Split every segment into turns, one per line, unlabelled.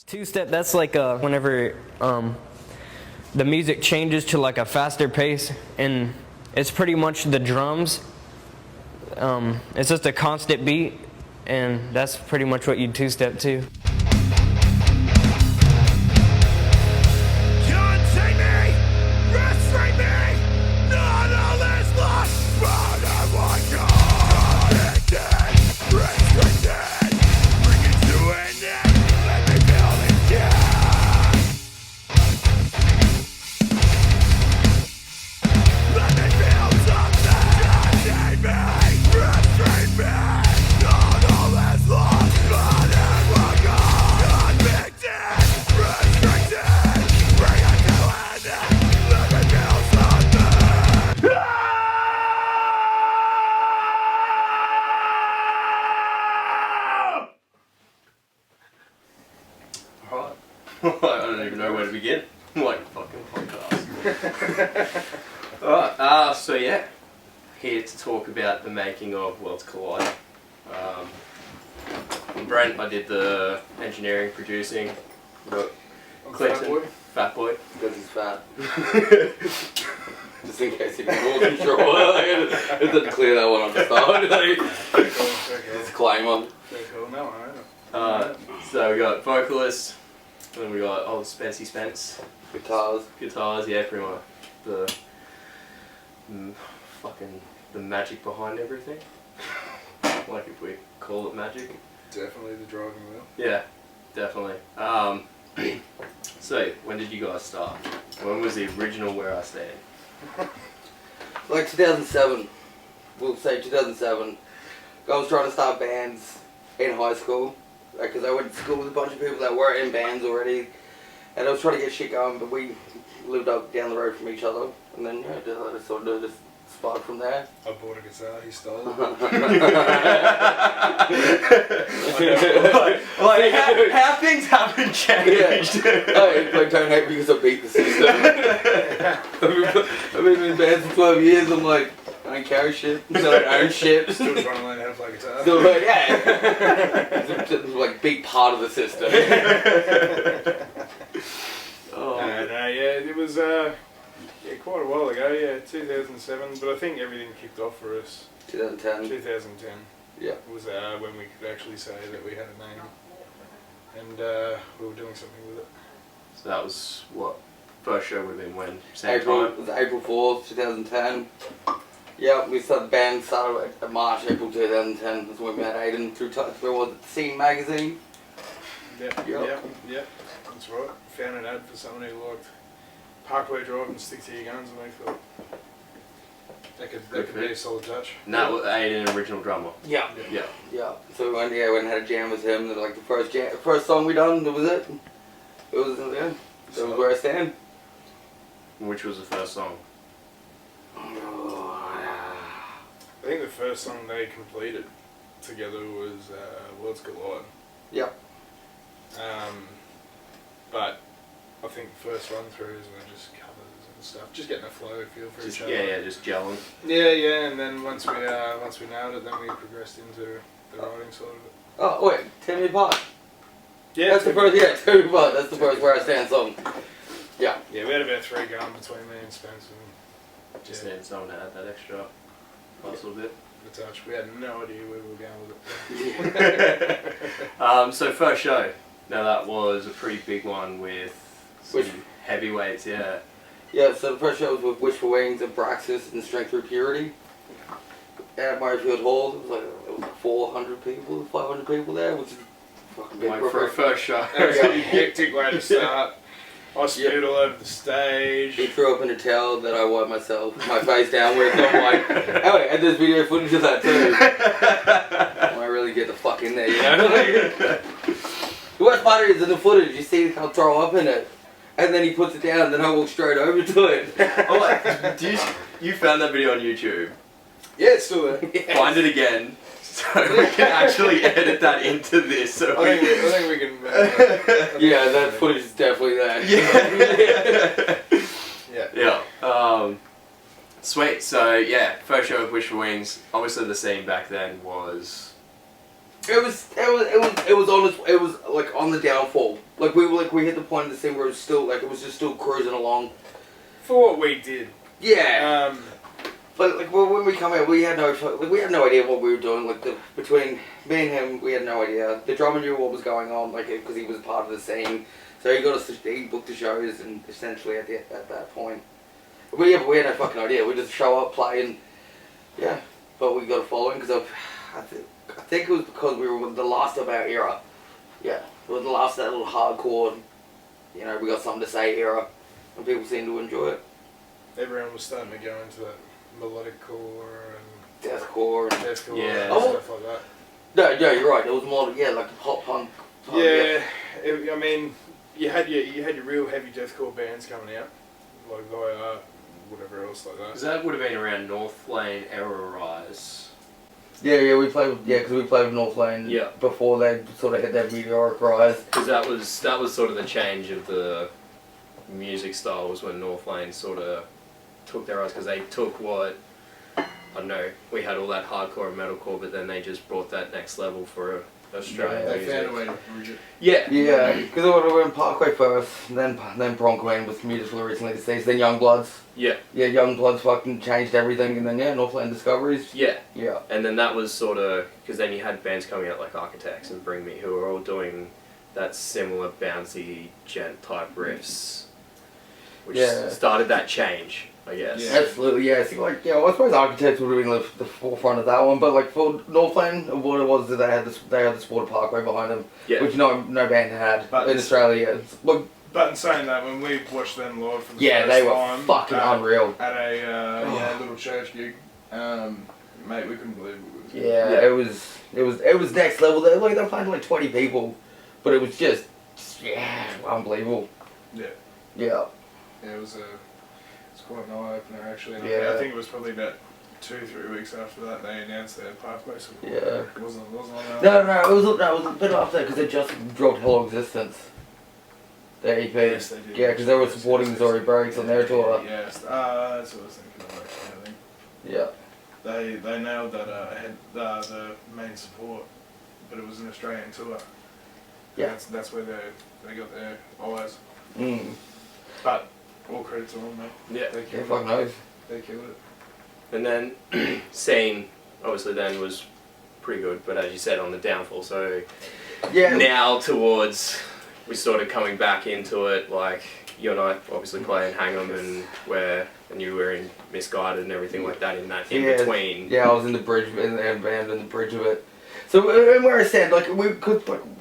Two-step, that's like whenever the music changes to like a faster pace, and it's pretty much the drums. It's just a constant beat, and that's pretty much what you two-step to.
I don't even know where to begin. Like fucking podcast. Alright, so yeah, here to talk about the making of Worlds Collide. Brent, I did the engineering, producing. Got Clinton, FatBoy.
Because he's fat. Just in case he wasn't sure. It didn't clear that one on the start. Disclaimer.
So we got vocalists. And then we got old Spencey Spence. Guitars, yeah, pretty much the fucking the magic behind everything. Like if we call it magic.
Definitely the driving wheel.
Yeah, definitely. So when did you guys start? When was the original Where I Stand?
Like 2007. We'll say 2007. I was trying to start bands in high school. Because I went to school with a bunch of people that were in bands already, and I was trying to get shit going, but we lived up down the road from each other, and then I just sort of just sparked from there.
I bought a guitar, he stole it.
like how things haven't changed.
Yeah. Like don't hate me because I beat the system. I've been in bands for 12 years, I'm like, I don't carry shit, I don't own shit.
Still trying to learn how to play guitar.
Still, yeah. It's like big part of the system.
It was quite a while ago, 2007, but I think everything kicked off for us.
2010.
2010.
Yeah.
Was when we could actually say that we had a name, and we were doing something with it.
So that was what? First show would have been when?
It was April 4th, 2010. Yeah, we started the band started at March, April 2010. That's when we met Aiden through the Scene magazine.
Yeah, that's right. Found an ad for someone who liked Parkway Drive and Stick to Your Guns, and we thought that could be a solid touch.
And that was Aiden, original drummer.
Yeah.
Yeah.
So we went and had a jam with him. And like the first song we done, that was it. It was That was Where I Stand.
Which was the first song?
I think the first song they completed together was Worlds Collide.
Yep.
But I think first run throughs were just covers and stuff, just getting a flow feel for each other.
Yeah, just gelling.
Yeah, and then once we nailed it, then we progressed into the writing side of it.
Oh wait, 10 Me Apart.
Yeah,
that's the first. Yeah, 10 Me Apart. That's the first Where I Stand song. Yeah.
Yeah, we had about 3 going between me and Spencer.
Just needed someone to add that extra little bit.
The touch. We had no idea where we were going with it.
So first show. Now that was a pretty big one with some heavyweights, yeah.
Yeah, so the first show was with Wish for Wings and Braxis and Strength Through Purity at Murrayfield Hall. It was like 400 people, 500 people there, which is fucking big
for a first show.
That was a hectic way to start. I spewed all over the stage.
He threw up in a towel that I wiped my face down with. I'm like, oh wait, and there's video footage of that too. I really get the fuck in there, you know? The worst part is in the footage, you see he'll throw up in it. And then he puts it down and then I walk straight over to it.
You found that video on YouTube?
Yeah, it's still there.
Yes.
Find it again. So we can actually edit that into this. So
I think we can.
Yeah, that footage is definitely there.
Yeah. Sweet. So yeah, first show of Wish for Wings. Obviously, the scene back then was
It was on its, it was like on the downfall. Like we hit the point of the scene where it was still like it was just still cruising along.
For what we did.
Yeah. But like when we come out, we had no idea what we were doing. Like between me and him, we had no idea. The drummer knew what was going on, like because he was part of the scene. So he got us. He booked the shows, and essentially at that point, we had no fucking idea. We just show up, play, and yeah. But we got a following because I think it was because we were the last of our era. Yeah, it was the last of that little hardcore. You know, we got something to say era, and people seemed to enjoy it.
Everyone was starting to go into that melodic core and
Deathcore and
deathcore
Yeah.
and stuff like that.
no, you're right. It was more like the pop punk.
Yeah, I mean, you had your real heavy deathcore bands coming out, like whatever else like that.
Because that would have been around North Lane Error Rise.
Yeah, we played. Yeah, because we played with North Lane.
Yeah.
Before they sort of hit that meteoric rise.
Because that was sort of the change of the music style, was when North Lane sort of took their rise, because they took what, I don't know, we had all that hardcore and metalcore, but then they just brought that next level for Australian
Yeah,
They
music.
found a way to bridge it.
Yeah.
Yeah, because it would have been Parkway first, then Bronco Wayne was musically recently deceased, then Youngbloods.
Yeah.
Yeah, Youngbloods fucking changed everything, and then yeah, Northland Discoveries.
Yeah.
Yeah.
And then that was sort of, because then you had bands coming out like Architects and Bring Me, who were all doing that similar bouncy gent type riffs, which
Yeah.
started that change, I guess.
Yeah.
Absolutely, yeah. See, like, yeah, well, I suppose Architects would have been the forefront of that one, but like for Northland, what it was that they had the Sport Parkway behind them,
Yeah.
which no band had
But
in Australia. Look,
But in saying that, when we watched them live for the
yeah,
first
they were
time
fucking unreal.
at a little church gig, mate, we couldn't believe it.
Yeah,
Yeah.
it was next level. They were playing to like 20 people, but it was just unbelievable.
Yeah.
Yeah.
Yeah, it was quite an eye opener actually. And
Yeah.
I think it was probably about 2-3 weeks after that they announced their Pathway support.
Yeah.
It wasn't on that.
No, it was a bit after because they just dropped Hello Existence. The EP.
Yes, they did.
Yeah, because they were supporting Zori Breaks on their tour.
Yes, that's what I was thinking of actually. I think
Yeah.
they nailed that had the main support, but it was an Australian tour.
Yeah.
That's where they got their eyes.
Mm.
But all credit to them, mate.
Yeah.
They
Yeah,
killed
fuck
it.
knows.
They killed it.
And then Scene, obviously then was pretty good, but as you said, on the downfall. So
Yeah.
now towards, we're sort of coming back into it, like you and I obviously playing Hang'em and you were in Misguided and everything like that in between.
Yeah, I was in the bridge and band in the bridge of it. So and where I said like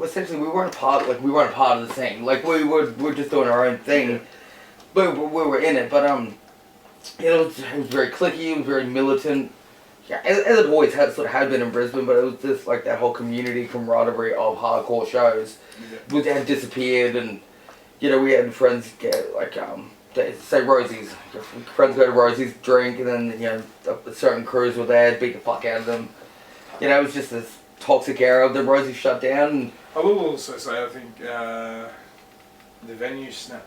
essentially we weren't part of the scene. Like we're just doing our own thing, but we were in it. But it was very cliquey. It was very militant. Yeah, as it always had been in Brisbane, but it was just like that whole community camaraderie of hardcore shows, which had disappeared, and you know we had friends get like say Rosie's. Friends go to Rosie's, drink, and then you know certain crews were there, beat the fuck out of them. You know, it was just this toxic era. Then Rosie shut down. And
I will also say I think the venue snap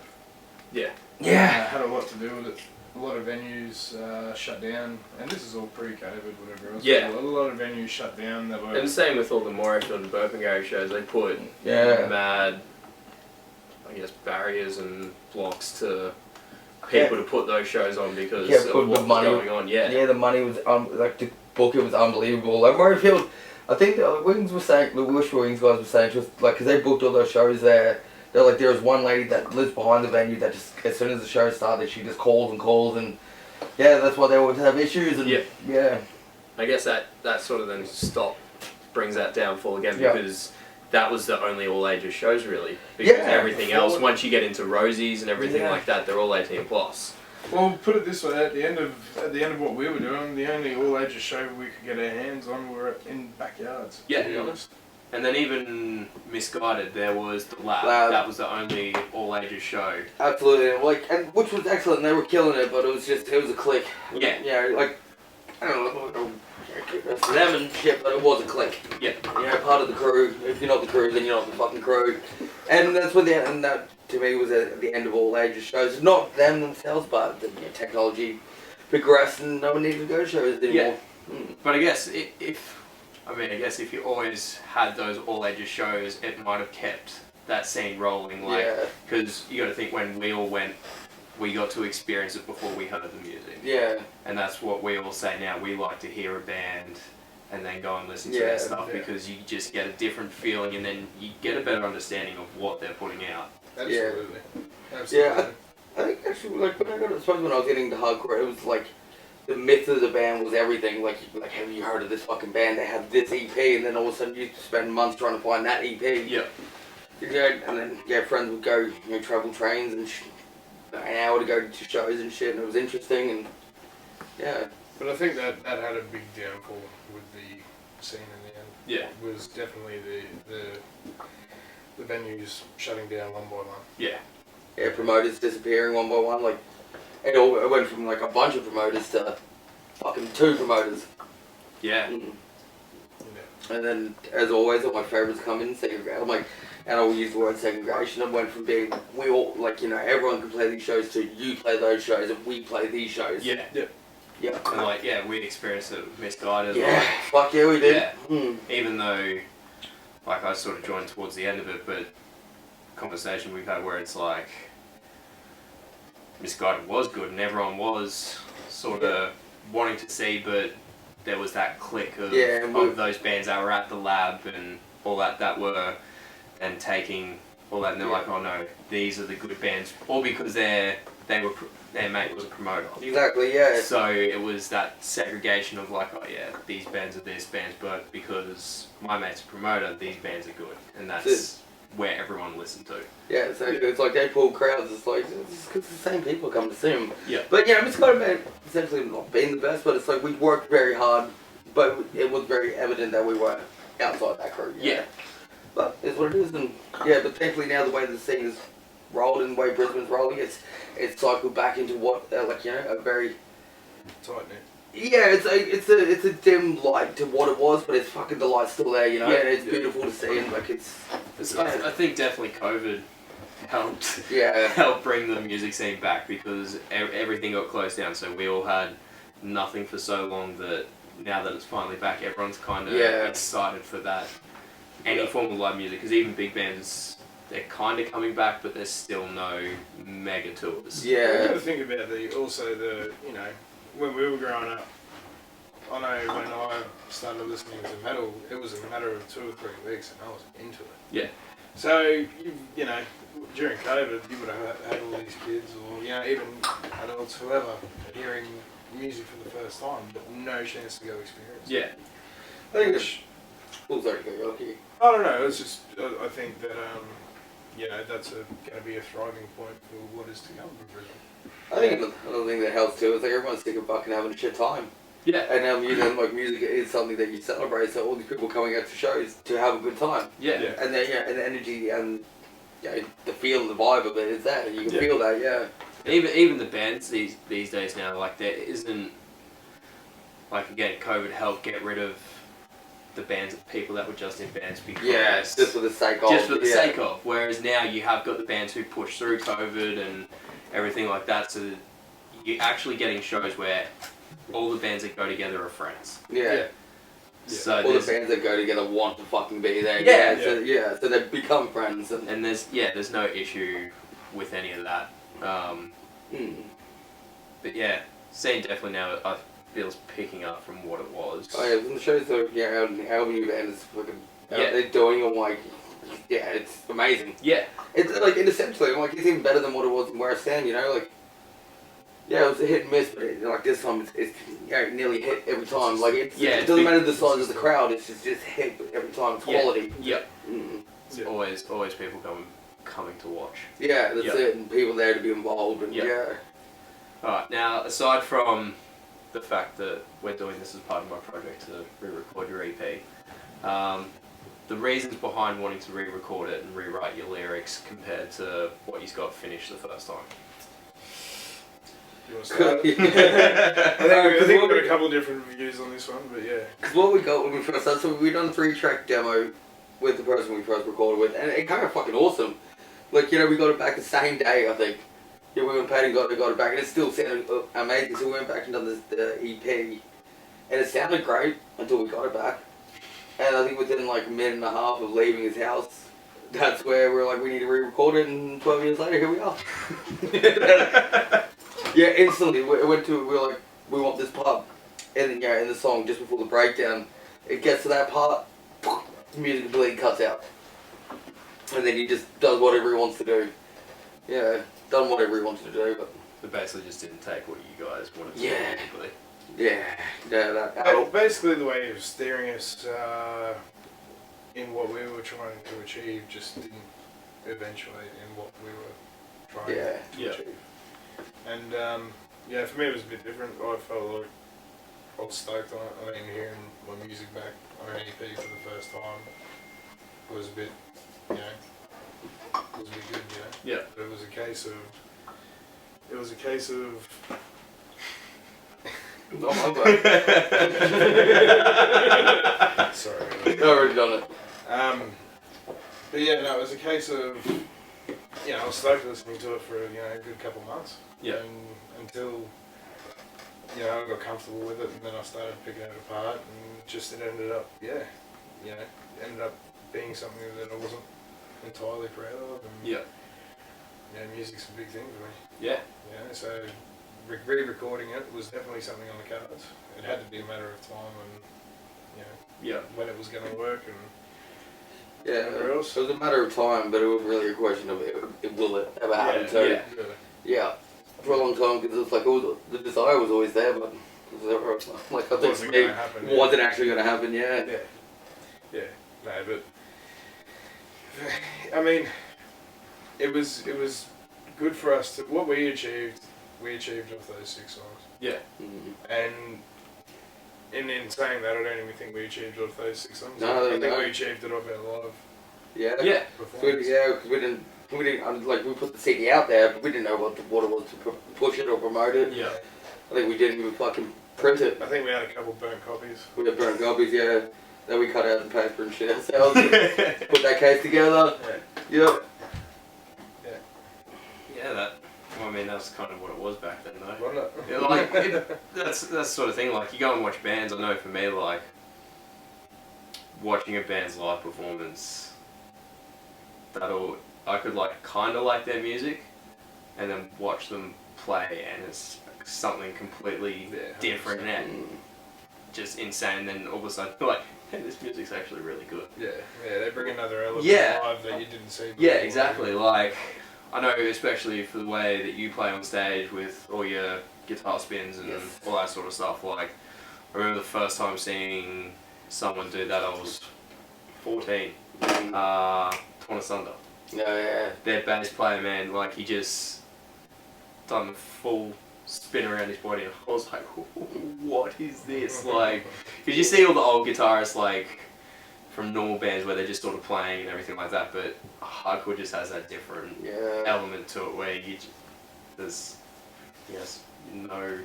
had a lot to do with it. A lot of venues shut down, and this is all pre-COVID, whatever else.
Yeah.
A lot of venues shut down. That were
And the same with all the Morayfield and Burpengary shows, they put mad, I guess, barriers and blocks to people to put those shows on because of what was going on.
Yeah, the money was like to book it was unbelievable. Like Murrayfield, I think the Wings were saying, the Wish Wings guys were saying, just like because they booked all those shows there. They're like, there was one lady that lives behind the venue that just as soon as the show started, she just calls and yeah, that's why they always have issues and yeah.
I guess that sort of then brings that downfall again
Yeah.
because that was the only all ages shows really. Because everything else, once you get into Rosie's and everything like that, they're all 18 plus.
Well, put it this way: at the end of what we were doing, the only all ages show we could get our hands on were in backyards.
Yeah.
To be honest.
And then even Misguided, there was the Lab. That was the only all ages show.
Absolutely, like, and which was excellent. They were killing it, but it was a click.
Yeah.
Yeah, like I don't know, them and shit, but it was a click.
Yeah.
You know, part of the crew. If you're not the crew, then you're not the fucking crew. And that's what and that to me was the end of all ages shows. Not them themselves, but the technology progressed and no one needed to go to shows anymore.
Yeah. But I guess if I mean, I guess if you always had those all-ages shows, it might have kept that scene rolling, like, because you got to think when we all went, we got to experience it before we heard the music.
Yeah.
And that's what we all say now. We like to hear a band and then go and listen to their stuff because you just get a different feeling and then you get a better understanding of what they're putting out.
Absolutely.
Yeah, I think actually, like, I suppose when I was getting into hardcore, it was like, the myth of the band was everything. Like, have you heard of this fucking band? They have this EP, and then all of a sudden you spend months trying to find that EP.
Yeah.
And then, friends would go, travel trains and an hour to go to shows and shit, and it was interesting, and, yeah.
But I think that had a big downfall with the scene in the end.
Yeah.
It was definitely the venues shutting down one by one.
Yeah.
Yeah, promoters disappearing one by one, like, it went from, like, a bunch of promoters to fucking 2 promoters.
Yeah.
Yeah. And then, as always, all my favourites come in, segregation. I'm like, and I'll use the word segregation. It went from being, we all, like, everyone can play these shows to you play those shows and we play these shows.
Yeah.
Yeah.
And like, we experienced it with Misguided.
Yeah,
like,
fuck yeah, we did.
Yeah. Even though, like, I sort of joined towards the end of it, but conversation we've had where it's like, Misguided was good and everyone was sort of wanting to see, but there was that clique of those bands that were at the lab and all that were and taking all that, and they're like, oh no, these are the good bands, all because their mate was a promoter.
Exactly, yeah.
So it was that segregation of like, oh yeah, these bands are this bands, but because my mate's a promoter, these bands are good, and that's where everyone listened to.
Yeah, so it's like they pull crowds. It's like it's because the same people come to see them.
Yeah.
But it's got to be essentially not being the best, but it's like we worked very hard, but it was very evident that we were outside that crew.
Yeah.
But it's what it is, and but thankfully now the way the scene is rolled and the way Brisbane's rolling, it's cycled back into what a very
tight knit.
Yeah, it's a dim light to what it was, but it's fucking the light's still there, and it's beautiful to see, and like
I think definitely COVID helped.
Yeah.
Helped bring the music scene back because everything got closed down, so we all had nothing for so long that now that it's finally back, everyone's kind of excited for that. Any form of live music, because even big bands, they're kind of coming back, but there's still no mega tours.
Yeah. You got to think about when we were growing up, I know when I started listening to metal, it was a matter of 2 or 3 weeks and I was into it.
Yeah.
So, during COVID, you would have had all these kids or, even adults, whoever, hearing music for the first time, but no chance to go experience it.
Yeah.
I think it's... Oh, sorry, go okay.
I don't know, it's just, I think that, that's going to be a thriving point for what is to come in Brisbane.
I think another thing that helps too is like everyone's sick of fucking having a shit time.
Yeah.
And now music is something that you celebrate, so all these people coming out to shows to have a good time.
Yeah.
And then and the energy and the feel, the vibe of it is that, you can feel that,
Even the bands these days now, like there isn't, like again, COVID helped get rid of the bands of people that were just in bands because
just for the sake of.
Just for the sake of. Whereas now you have got the bands who push through COVID and everything like that, so you're actually getting shows where all the bands that go together are friends.
Yeah.
So
all the bands that go together want to fucking be there. So they become friends.
And there's no issue with any of that. But yeah, scene definitely now I feels picking up from what it was.
Oh yeah, when the shows are our new band is fucking they're doing them like it's amazing.
Yeah.
It's like essentially like it's even better than what it was in where I stand, like it was a hit and miss, but like this time it's nearly hit every time. Like it doesn't matter the size of the crowd, it's just hit every time. It's quality.
Yep. It's always people coming to watch.
Yeah, that's it, and people there to be involved and
Alright, now aside from the fact that we're doing this as part of my project to re-record your EP, the reasons behind wanting to re-record it and rewrite your lyrics compared to what you've got finished the first time.
You want to start? I think we've got a couple of different reviews on this one, but yeah.
Because what we got when we first started, so we done a 3-track demo with the person we first recorded with, and it kind of fucking awesome. Like, we got it back the same day, I think. We went and got it back, and it still sounded amazing, so we went back and done the EP, and it sounded great until we got it back. And I think within like a minute and a half of leaving his house, that's where we're like, we need to re-record it, and 12 years later, here we are. Yeah, instantly, we were like, we want this part. And then, in the song, just before the breakdown, it gets to that part, the music completely cuts out. And then he just does whatever he wants to do. Yeah, done whatever he wanted to do, but...
It basically just didn't take what you guys wanted to
Yeah.
basically.
Yeah, that...
Basically, the way he was steering us in what we were trying to achieve just didn't eventuate in what we were trying to achieve. And for me it was a bit different. I felt like I was stoked on it. I mean, hearing my music back on an EP for the first time was a bit, was a bit good,
Yeah.
But it was a case of
Oh my god.
sorry.
I've already done it.
But yeah, no, it was a case of, I was stoked listening to it for a good couple of months.
Yeah.
And until, I got comfortable with it, and then I started picking it apart, and just it ended up, ended up being something that I wasn't entirely proud of. And, music's a big thing for me.
Yeah.
So re-recording it was definitely something on the cards. It had to be a matter of time and, when it was going to work and.
Yeah, it was a matter of time, but it was really a question of will it ever happen too. Yeah, for a long time, because it's like the desire was always there, but it was never, like I think for me, wasn't actually going to happen. Yeah.
No, but I mean, it was good for us to what we achieved off those 6 songs.
Yeah.
Mm-hmm.
And in saying that, I don't even think we achieved it off those 6 songs.
No,
I think we achieved it off our live performance.
Because we didn't like we put the CD out there, but we didn't know what it was to push it or promote it.
Yeah.
I think we didn't even fucking print it.
I think we had a couple burnt copies.
We had burnt copies, that we cut out the paper and shit ourselves. Put that case together. Yep.
Yeah, that's kind of what it was back then, though.
Wasn't it?
Yeah, that's the sort of thing. Like, you go and watch bands. I know for me, like, watching a band's live performance, I could like kind of like their music, and then watch them play, and it's something completely different and just insane. Then all of a sudden, like, hey, this music's actually really good.
Yeah, they bring another element live that you didn't see before.
Yeah, exactly. Like, I know, especially for the way that you play on stage with all your guitar spins and all that sort of stuff. Like, I remember the first time seeing someone do that, I was 14. Torn Asunder.
Yeah.
Their bass player, man, like, he just done the full spin around his body, and I was like, what is this? Like, because you see all the old guitarists, like, from normal bands where they're just sort of playing and everything like that, but hardcore just has that different element to it where there's no,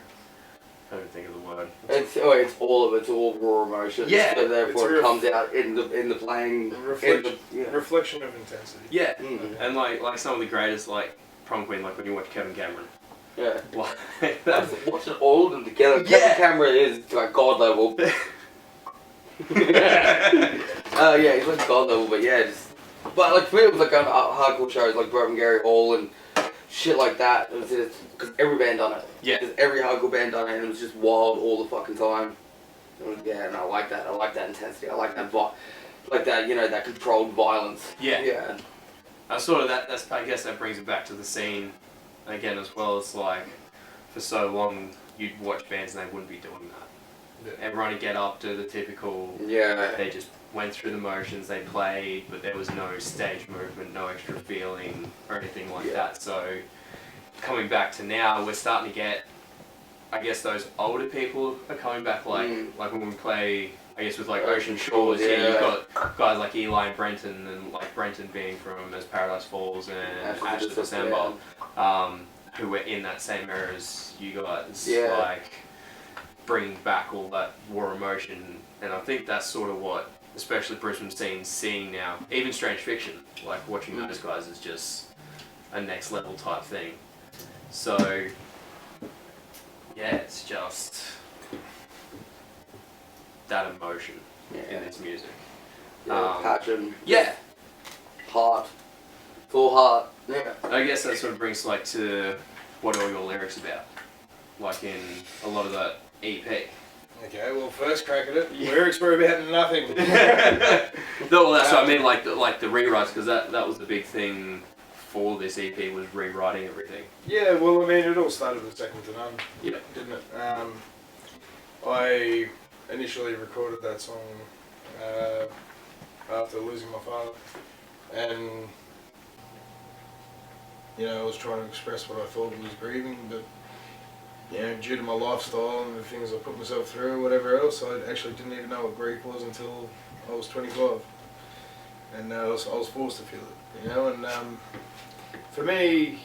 I don't think of the word.
It's all of it's all raw emotion.
Yeah.
So therefore it comes out in the playing.
Reflection of intensity.
Yeah. And like some of the greatest, like Prom Queen, like when you watch Kevin Cameron.
Yeah.
Like, that's
watching all of them together.
Yeah.
Kevin Cameron is like God level. He's like God level, but but like for me it was like on hardcore shows like Broken Gary Hall and shit like that. It was just because every band done it.
Yeah.
Because every hardcore band done it, and it was just wild all the fucking time. It was, and I like that. I like that intensity. I like that like that, that controlled violence.
Yeah.
Yeah.
And sort of that's I guess that brings it back to the scene again as well. It's like for so long you'd watch bands and they wouldn't be doing that. Everyone would get up to the typical.
Yeah.
They just went through the motions. They played, but there was no stage movement, no extra feeling or anything like that. So coming back to now, we're starting to get. I guess those older people are coming back, like when we play. I guess with like Ocean Shores, you've got guys like Eli and Brenton, and like Brenton being from As Paradise Falls and Ash to December, who were in that same era as you guys.
Yeah.
Like, bringing back all that war emotion, and I think that's sort of what, especially Brisbane scene's seeing now. Even Strange Fiction, like watching those guys is just a next level type thing. So, yeah, it's just that emotion. in this music.
Passion.
Yeah.
Heart. Full heart. Yeah.
I guess that sort of brings like to what are your lyrics about? Like in a lot of that EP.
Okay, well, first crack at it. Lyrics were about nothing.
No, well, that's what I mean, like the rewrites, because that was the big thing for this EP, was rewriting everything.
Yeah, well, I mean, it all started with Second to None,
Yeah.
didn't it? I initially recorded that song after losing my father, and you know, I was trying to express what I thought was grieving, but you know, due to my lifestyle and the things I put myself through, whatever else, I actually didn't even know what grief was until I was 25, and I was forced to feel it, you know. And for me,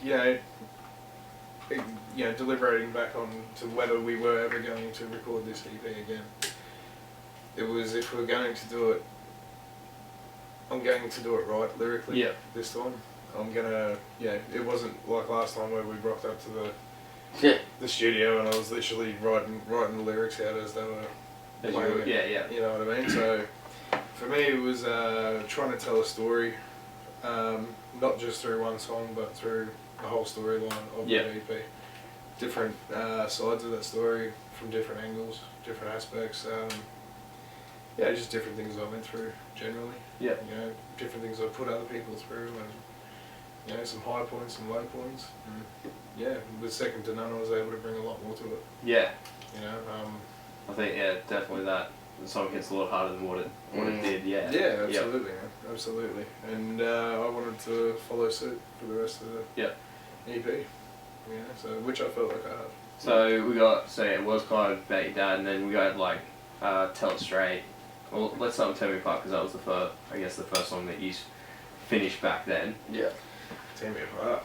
deliberating back on to whether we were ever going to record this EP again, it was, if we're going to do it, I'm going to do it right lyrically.
Yeah.
This time, I'm gonna. Yeah, it wasn't like last time where we rocked up to the studio and I was literally writing the lyrics out as they were playing it.
Yeah.
You know what I mean? So for me, it was trying to tell a story, not just through one song, but through the whole storyline of the EP. Different sides of that story from different angles, different aspects. Just different things I went through generally.
Yeah.
You know, different things I put other people through, and you know, some high points, some low points. And, yeah, with Second to None, I was able to bring a lot more to it.
Yeah.
You know.
I think definitely that the song hits a lot harder than what it did. Yeah.
Yeah, absolutely, man, absolutely. And I wanted to follow suit for the rest of the EP. Yeah, so which I felt like I have.
So it was kind of about your dad, and then we got like Tell It Straight. Well, let's start with Tear Me Apart, because that was the first song that you finished back then.
Yeah.
Tear Me Apart.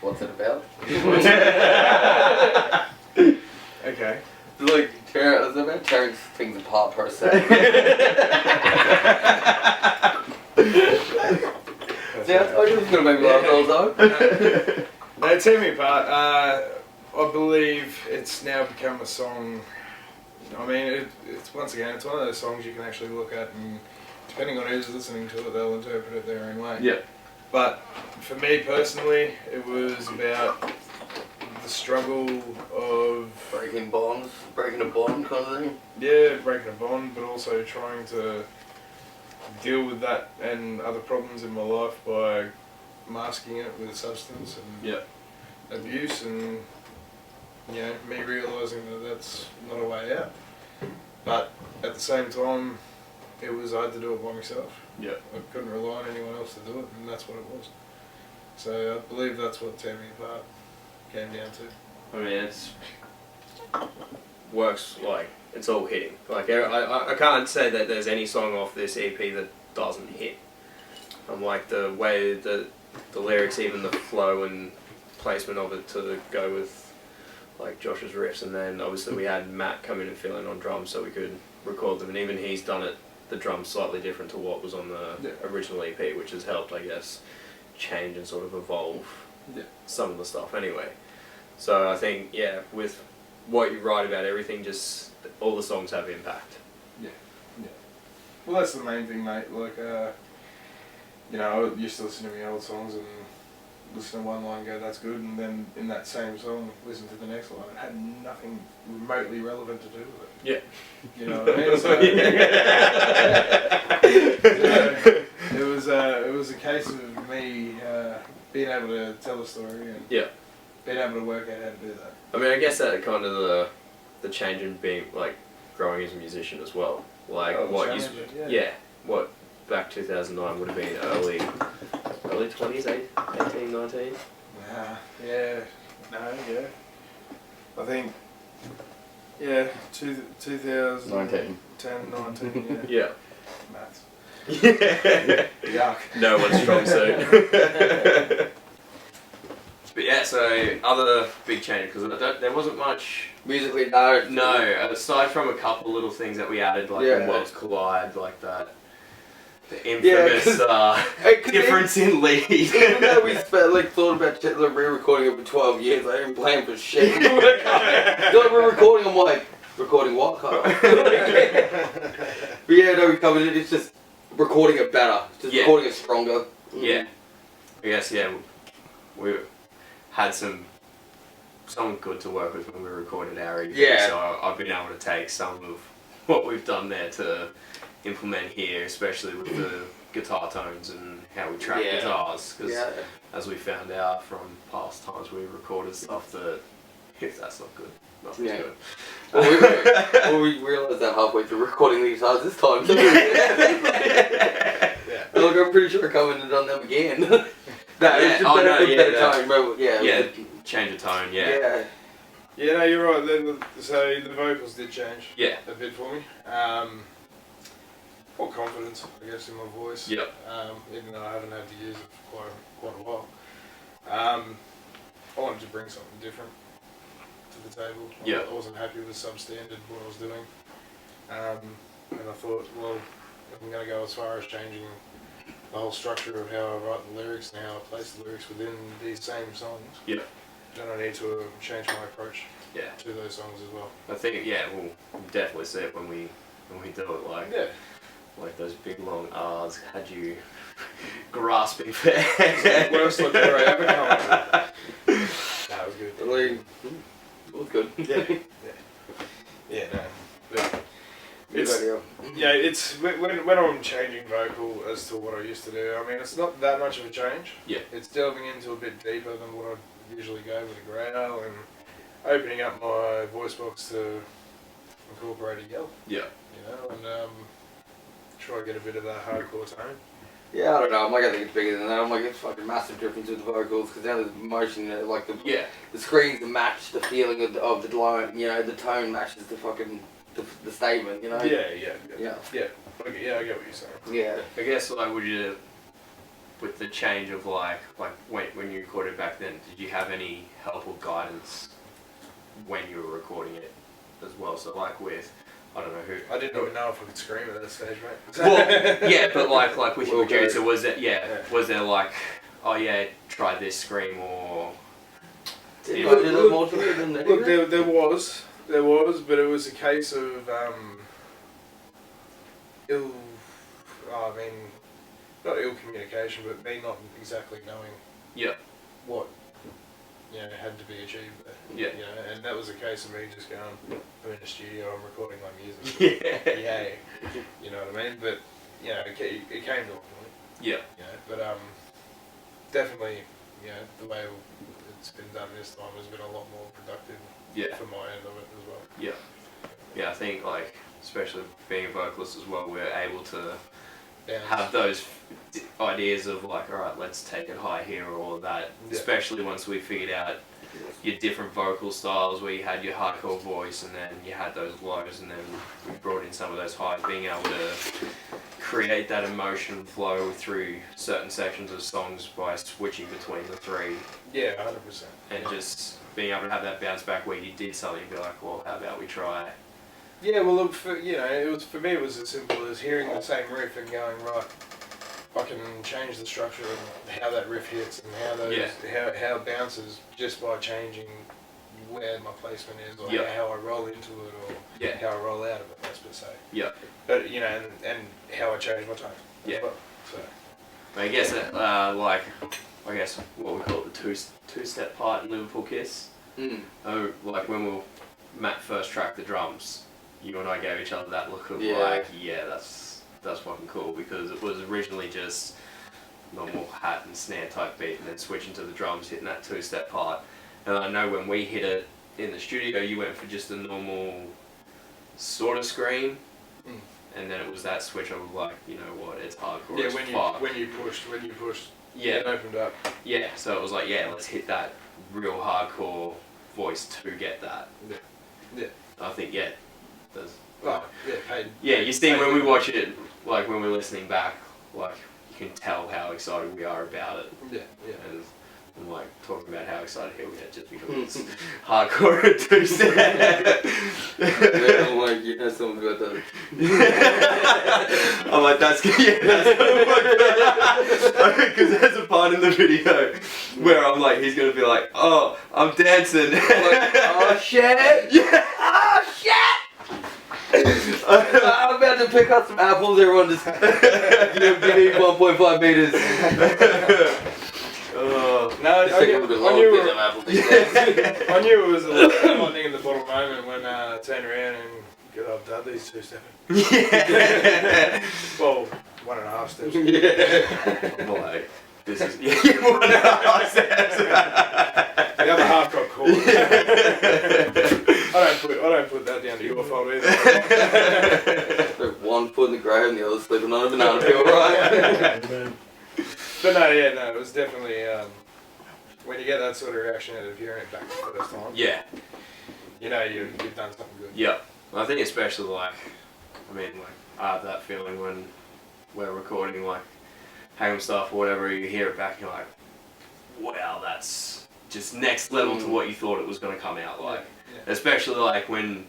What's it about?
Okay.
Like, it's about tearing things apart per se. Yeah, I was gonna make me laugh all the time.
No, Tear Me Apart, I believe it's now become a song. I mean, it's once again, it's one of those songs you can actually look at, and depending on who's listening to it, they'll interpret it their own way.
Yeah.
But for me personally, it was about the struggle of
Breaking a bond kind of thing.
Yeah, breaking a bond, but also trying to deal with that and other problems in my life by masking it with substance and abuse, and you know, me realising that that's not a way out. But at the same time, I had to do it by myself.
Yeah.
I couldn't rely on anyone else to do it, and that's what it was. So I believe that's what Tear Me Apart came down to.
I mean, it's works like it's all hitting. Like I can't say that there's any song off this EP that doesn't hit. Like the way the lyrics, even the flow and placement of it to go with like Josh's riffs, and then obviously we had Matt come in and fill in on drums so we could record them, and even he's done it, the drums slightly different to what was on the original EP, which has helped, I guess, change and sort of evolve some of the stuff anyway. So I think, with what you write about everything, just all the songs have impact.
Yeah. Well, that's the main thing, mate. Like, you know, I used to listen to my old songs and listen to one line and go, that's good, and then in that same song, listen to the next line. It had nothing remotely relevant to do with it.
Yeah.
You know what I mean? So, it was a case of me being able to tell a story and being able to work out how to do that.
I mean, I guess that kind of the change in being, like, growing as a musician as well. Like, what back 2009 would have been early 20s, 18, 19?
I think, 2019. 19,
Yeah.
Maths.
Yuck. No one's strong suit. But yeah, so other big changes, because there wasn't much
musically. No,
aside from a couple little things that we added, like when Worlds Collide, like that. The infamous difference in lead.
Even though we thought about re-recording it for 12 years, I didn't plan for shit. We're recording, I'm like, recording what? But yeah, no, we covered it. It's just recording it better. Just recording it stronger.
Yeah. I guess, we had someone good to work with when we recorded our EP.
Yeah.
So I've been able to take some of what we've done there to implement here, especially with the guitar tones and how we track guitars. Because as we found out from past times we recorded stuff that if that's not good, nothing's good.
Well, we realised that halfway through recording the guitars this time. Look, I'm pretty sure I commented on them again. Better tone, but
change of tone,
Yeah, no, you're right. So the vocals did change.
Yeah.
A bit for me. More confidence, I guess, in my voice.
Yep.
Even though I haven't had to use it for quite a while. I wanted to bring something different to the table.
Yeah.
I wasn't happy with substandard what I was doing. And I thought, well, if I'm going to go as far as changing the whole structure of how I write the lyrics and how I place the lyrics within these same songs,
Yeah.
then I need to change my approach to those songs as well.
I think we'll definitely see it when we do it. Like those big long R's had you grasping for air.
Worst look where I ever come. That was good.
it was good.
Yeah, no.
Yeah,
It's when I'm changing vocal as to what I used to do. I mean, it's not that much of a change.
Yeah.
It's delving into a bit deeper than what I usually go with a growl and opening up my voice box to incorporate a yell.
Yeah.
And try to get a bit of that hardcore tone.
Yeah, I don't know. I think it's bigger than that. It's fucking massive difference with the vocals because now there's motion, like the screams that match the feeling of the line. The tone matches the fucking the statement.
Yeah. Okay, yeah, I get what you're saying.
Yeah.
I guess would you, with the change of when you recorded back then, did you have any help or guidance when you were recording it as well? So with I don't know who.
I didn't even know if I could scream at that stage, mate.
Well, yeah, but with your producer, was there try this scream or?
Look, there was, but it was a case of not ill communication, but me not exactly knowing what had to be achieved there.
Yeah.
And that was a case of me just going, I'm in the studio, I'm recording my music.
Yeah.
You know what I mean? But it came to a point.
Yeah.
But definitely, the way it's been done this time has been a lot more productive. For my end of it as well.
Yeah, I think especially being a vocalist as well, we're able to have those ideas of alright, let's take it high here or all of that. Yeah. Especially once we figured out your different vocal styles, where you had your hardcore voice and then you had those lows, and then we brought in some of those highs, being able to create that emotion flow through certain sections of songs by switching between the three.
Yeah, 100%.
And just being able to have that bounce back where you did something and be like, well, how about we try?
Yeah, well, look, for me, it was as simple as hearing the same riff and going, right, I can change the structure of how that riff hits and how how it bounces just by changing where my placement is, or how I roll into it, or how I roll out of it, let's per se.
Yeah.
But and how I change my tone.
Yeah.
As well, so.
I guess what we call it, the two-step part in Liverpool Kiss. When Matt first tracked the drums, you and I gave each other that look of that's fucking cool, because it was originally just normal hat and snare type beat, and then switching to the drums, hitting that two-step part. And I know when we hit it in the studio, you went for just a normal sort of scream, and then it was that switch of it's hardcore.
Yeah, when you pushed, it opened up.
Yeah, so it was let's hit that real hardcore voice to get that.
Yeah.
I think there's. You see when we watch it, when we're listening back, you can tell how excited we are about it.
Yeah.
And I'm talking about how excited here we are just because it's hardcore and two-step.
I'm someone's got that.
I'm that's because there's a part in the video where I'm he's gonna be oh, I'm dancing.
Oh shit!
Yeah.
Oh shit! I'm about to pick up some apples. Everyone just give me 1.5 meters.
No, I
Just take a little bit long to get them apples these days.
I knew it was a lightning in the bottle moment when I turned around and good old Dudley's 2 stepping.
Yeah.
Well, 1.5 steps.
Yeah.
Like, this is 1.5 steps.
The other half got caught. I don't put that down to your fault either.
Like 1 foot in the grave and the other sleeping on a banana peel, right?
But no, it was definitely when you get that sort of reaction out of hearing it back the first time.
Yeah.
You know you've done something good.
Yeah. I think especially like, I have that feeling when we're recording like Hang'em stuff or whatever, you hear it back and you're like, wow, that's just next level to what you thought it was going to come out like.
Yeah.
Especially like when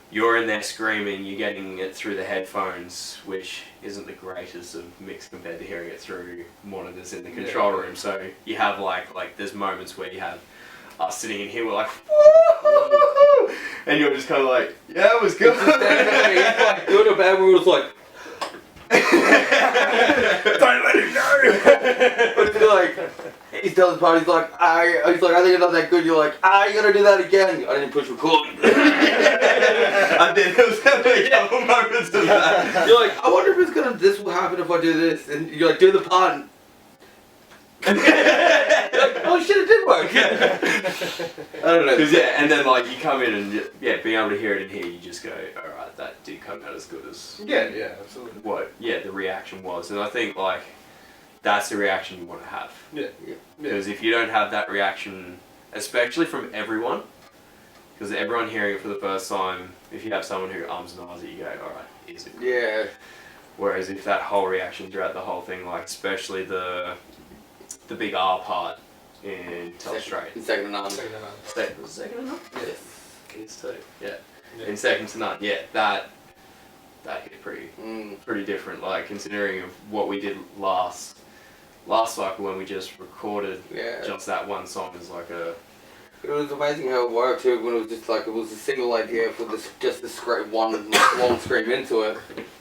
you're in there screaming, you're getting it through the headphones, which isn't the greatest of mix compared to hearing it through monitors in the control room. So you have like there's moments where you have us sitting in here, we're like, woo! And you're just kind of like, yeah, it was good.
It's like good or bad. We were just like,
don't let him know.
but it's like, he's telling the party, he's like, I think it's not that good. You're like, you gotta do that again. I didn't push record.
I did. There was definitely a couple moments of that.
You're like, I wonder if this will happen if I do this. And you're like, do the pun. You're like, oh shit, it did work. I don't know.
Cause and then like you come in and being able to hear it in here, you just go, all right, that did come out as good as
Yeah, absolutely.
what the reaction was. And I think like that's the reaction you want to have.
Yeah.
Because if you don't have that reaction, especially from everyone, because everyone hearing it for the first time, if you have someone who ums and ahs it, you go, all right, is it good?
Yeah.
Whereas if that whole reaction throughout the whole thing, like especially the big R part in Tell Straight.
In second to none.
Second to none.
Second to none?
Yes.
It's two. Yeah.
Yeah.
In second to none. Yeah, that hit pretty different. Like considering of what we did last cycle when we just recorded just that one song as like a.
It was amazing how it worked too when it was just like it was a single idea for just the scream, one long scream into it.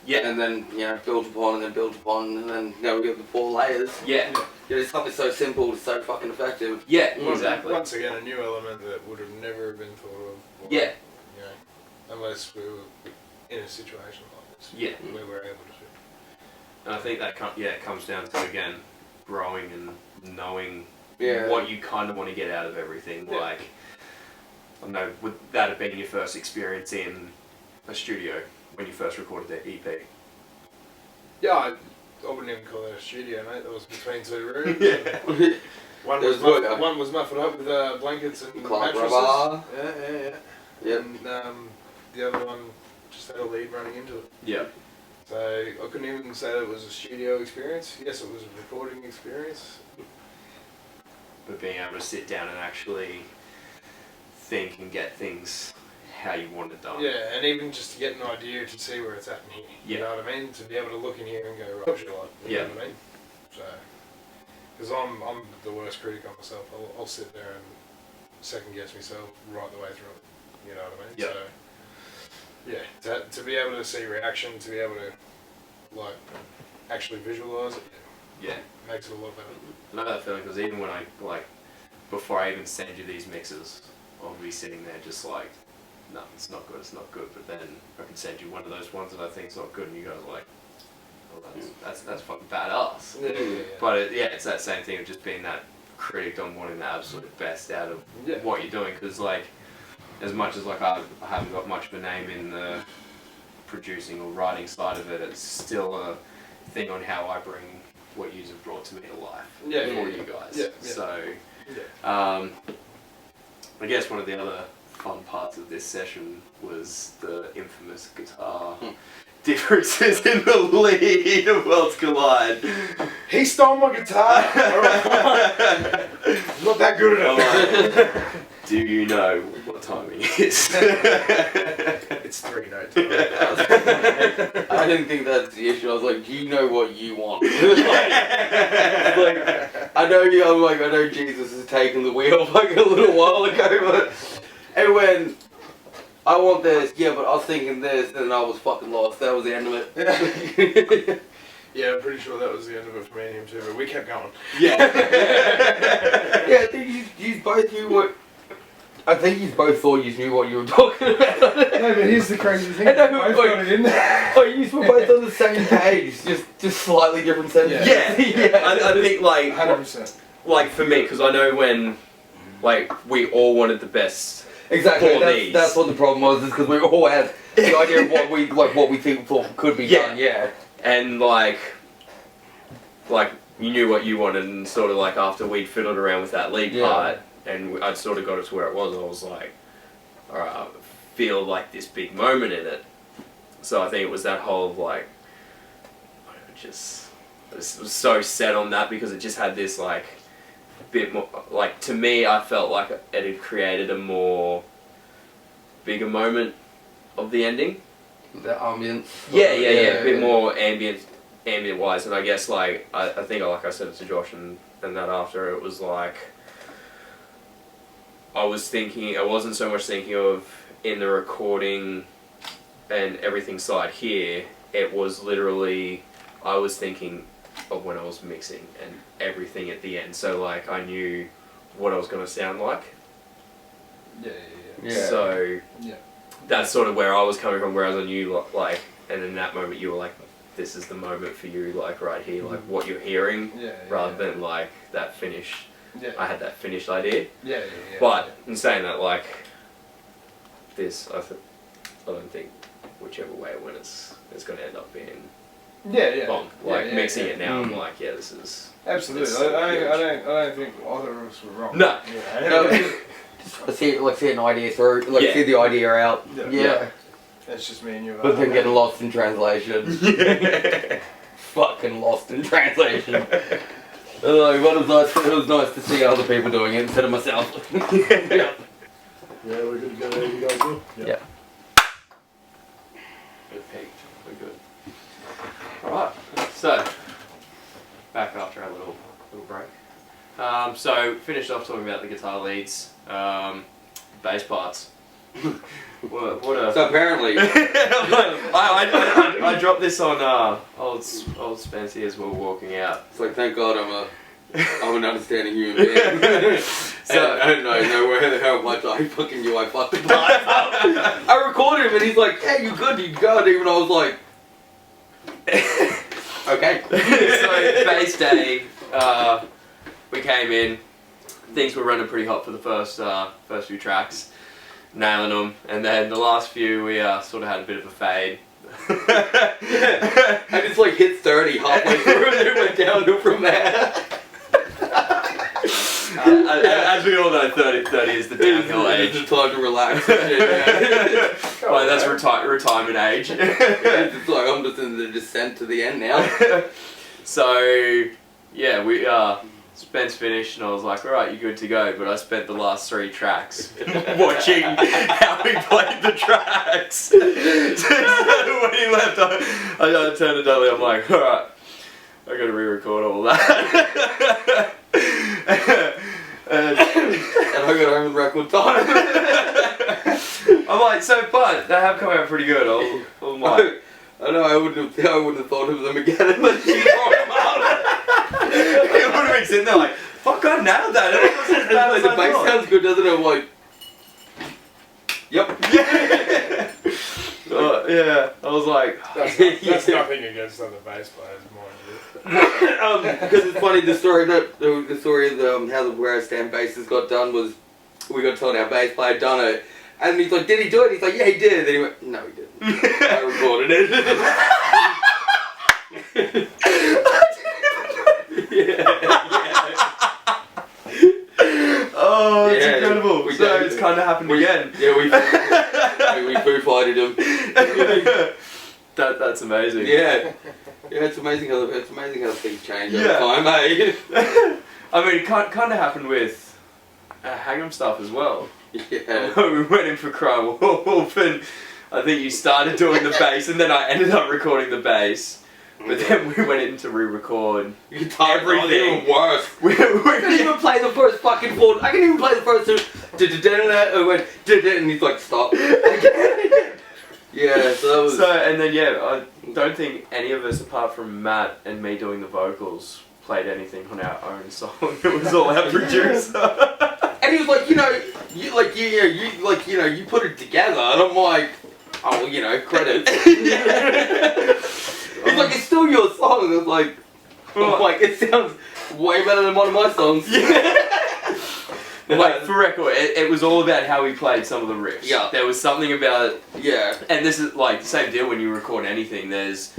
Yeah.
And then build upon and then build upon and then we get the 4 layers.
Yeah.
It's something so simple, it's so fucking effective.
Yeah. Exactly.
Once again, a new element that would have never been thought of.
Yeah.
Unless we were in a situation like this.
Yeah.
Where we're able to.
And I think that it comes down to again growing and knowing
Yeah.
what you kind of want to get out of everything.
Yeah.
Like, I don't know, would that have been your first experience in a studio when you first recorded that EP?
Yeah, I wouldn't even call that a studio, mate. That was between 2 rooms.
Yeah.
One
There's
was muffled up with blankets and
Clark
mattresses.
rubber.
Yeah.
Yep.
And the other one just had a lead running into it.
Yeah.
So I couldn't even say that it was a studio experience. Yes, it was a recording experience.
But being able to sit down and actually think and get things how you want it done.
Yeah, and even just to get an idea to see where it's at in here.
Yeah.
You know what I mean? To be able to look in here and go, right, you know
Yeah.
what I mean? So, because I'm the worst critic on myself. I'll sit there and second guess myself right the way through it. You know what I mean?
Yeah.
So, yeah, to be able to see reaction, to be able to like actually visualize it,
Yeah.
makes it a lot better.
I know that feeling because even when before I even send you these mixes, I'll be sitting there just like, no, it's not good. But then I can send you one of those ones that I think's not good, and you guys are like, oh, that's fucking badass.
Yeah.
But it's that same thing of just being that critic on wanting the absolute best out of what you're doing. Because like, as much as like I haven't got much of a name in the producing or writing side of it, it's still a thing on how I bring what you have brought to me to life for you guys.
Yeah.
So, I guess one of the other fun parts of this session was the infamous guitar differences in the lead of Worlds Collide.
He stole my guitar. Not that good enough.
Do you know what time it is?
It's 3 notes.
I didn't think that's the issue. I was like, do you know what you want? I know Jesus has taken the wheel like a little while ago, and when I want this. Yeah, but I was thinking this, and I was fucking lost. That was the end of it.
Yeah, I'm pretty sure that was the end of it for me and him too, but we kept going.
Yeah. Yeah, I think you both knew what. I think you both thought you knew what you were talking about.
No, but here's the crazy thing.
I know,
I got it in there.
Oh, you were both on the same page, just slightly different sentences.
Yeah. I think like
100%.
like for me, because I know when like we all wanted the best.
Exactly.
For these.
That's what the problem was, is because we all had the idea of what we think could be done. Yeah.
And like you knew what you wanted, and sort of like after we'd fiddled around with that lead part, and I'd sort of got it to where it was, I was like, alright, I feel like this big moment in it. So I think it was that whole like, I was so set on that because it just had this like bit more, like to me I felt like it had created a more bigger moment of the ending.
The ambience.
Yeah, a bit more ambient wise, and I guess like I think like I said it to Josh and that after, it was like I wasn't so much thinking of in the recording and everything side here, it was literally I was thinking of when I was mixing and everything at the end, so like I knew what I was going to sound like.
Yeah.
So that's sort of where I was coming from, whereas I knew like, and in that moment you were like, this is the moment for you, like right here, like what you're hearing, rather than like that finish. I had that finished idea. But in saying that, like this, I don't think whichever way it went, it's going to end up being bomb. Like mixing it now, I'm like, this is
absolutely. I don't think either of us were wrong.
No.
No, see an idea through, see the idea out. Yeah.
That's just me and you.
But then getting lost in translation. Fucking lost in translation. It was nice to see other people doing it instead of myself.
Yeah, we're good to go there. You guys do?
Yeah.
Good peaked. We're good. Alright, so back after our little break. So finished off talking about the guitar leads, bass parts. What a...
So apparently...
I dropped this on old Spencer as we were walking out.
It's like, thank God I'm an understanding human being. So I don't know where the hell much I fucking knew I fucked the part up. I recorded him and he's like, yeah, you good, you go. And even I was like, okay.
So bass day, we came in, things were running pretty hot for the first few tracks, nailing them, and then the last few we sort of had a bit of a fade.
I just like hit 30 halfway through and then it went downhill from there.
As we all know, 30 is the downhill age.
It's the time to relax and shit, yeah.
Well, that's retirement age.
It's just like, I'm just in the descent to the end now.
So, yeah, we Spence finished and I was like, alright, you're good to go, but I spent the last 3 tracks watching how he played the tracks. So when he left, I turned to Dudley, I'm like, alright, I gotta re-record all that. and
I got home in record time.
I'm like, but they have come out pretty good. I'm like,
I know, I wouldn't have thought of them again unless you brought them out.
it would have been sitting there like, fuck, I nailed that. It wasn't as bad as
The
I
bass
thought.
sounds good, doesn't it? I'm like, yep.
Yeah, I was like,
That's nothing against other bass players, mind you.
Because it's funny, the story of how the Where I Stand basses got done was, we got told our bass player had done it, and he's like, did he do it? He's like, yeah, he did. And then he went, no, he didn't. I recorded it.
oh, it's
Yeah,
incredible.
we
So
did.
it's kind of happened again.
Yeah, we Foo Fighted him.
That's amazing.
Yeah, it's amazing how things change over time, eh?
I mean, it kind of happened with Hang'em stuff as well.
Yeah.
We went in for Cry Wolf, and I think you started doing the bass, and then I ended up recording the bass. But then we went in to re-record
Guitar
everything.
even worse.
We
I couldn't even play the first fucking chord. I couldn't even play the first it went, and he's like, stop. Yeah, so that was...
So, and then, yeah, I don't think any of us, apart from Matt and me doing the vocals, played anything on our own song. It was all our producer.
And he was like, you put it together, and I'm like, oh, well, credits. He's like, it's still your song. And I'm like, it sounds way better than one of my songs.
Like, for record, it was all about how we played some of the riffs.
Yeah.
There was something about...
Yeah.
And this is, like, the same deal when you record anything. There's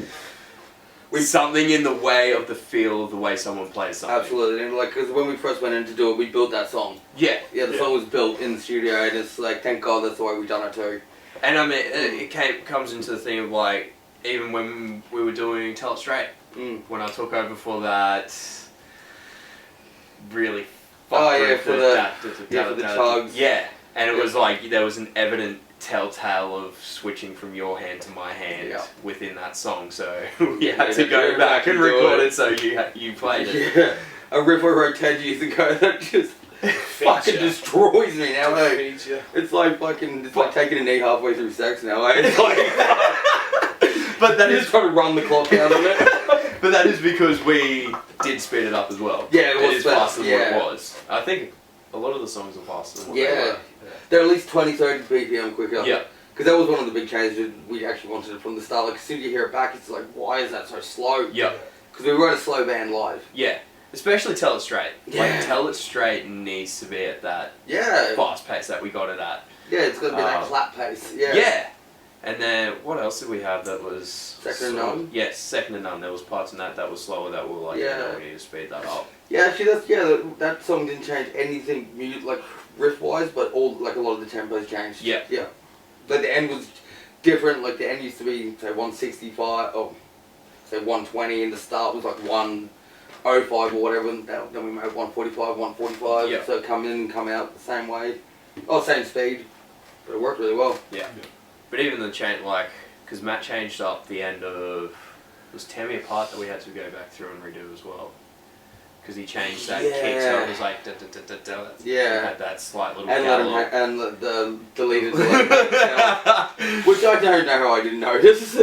something in the way of the feel of the way someone plays something.
Absolutely. And, like, because when we first went in to do it, we built that song.
Yeah.
Yeah, the song was built in the studio, and it's like, thank God that's the way we've done it too.
And, I mean, it comes into the thing of, like, even when we were doing Tell It Straight, when I took over for that really...
for the chugs.
Yeah, and it was like there was an evident telltale of switching from your hand to my hand within that song, so we had to go back and record it so you played it.
Yeah, a riff I wrote 10 years ago that just fucking destroys me now. It's like taking a knee halfway through sex now. It's like,
but that
is trying to run the clock out of it.
But that is because we did speed it up as well.
Yeah, it was
faster than what it was. I think a lot of the songs are faster than what they were.
They're at least 20-30 BPM quicker.
Yeah.
Because that was one of the big changes we actually wanted it from the start. Like, as soon as you hear it back, it's like, why is that so slow?
Yeah.
Because we wrote a slow band live.
Yeah. Especially Tell It Straight.
Yeah.
Like, Tell It Straight needs to be at that fast pace that we got it at.
Yeah, it's got to be that clap pace. Yeah.
Yeah. And then, what else did we have that was...
Second to None?
Yes, Second to None. There was parts in that was slower that were like, we need to speed that up.
Yeah, actually, that song didn't change anything, like, riff-wise, but a lot of the tempos changed.
Yeah.
Yeah. Like, the end was different. Like, the end used to be, say, 165, or, say, 120, and the start was, like, 105 or whatever, and then we made 145, 145,
Yeah.
so come in and come out the same way. Oh, same speed. But it worked really well.
Yeah. But even the change, like, because Matt changed up the end of... It was Tear Me Apart that we had to go back through and redo as well. Because he changed that kick, so it was like... Da-da-da-da-da.
Yeah.
It had that slight little
And
gallop.
and the deleted which I don't know how I didn't notice.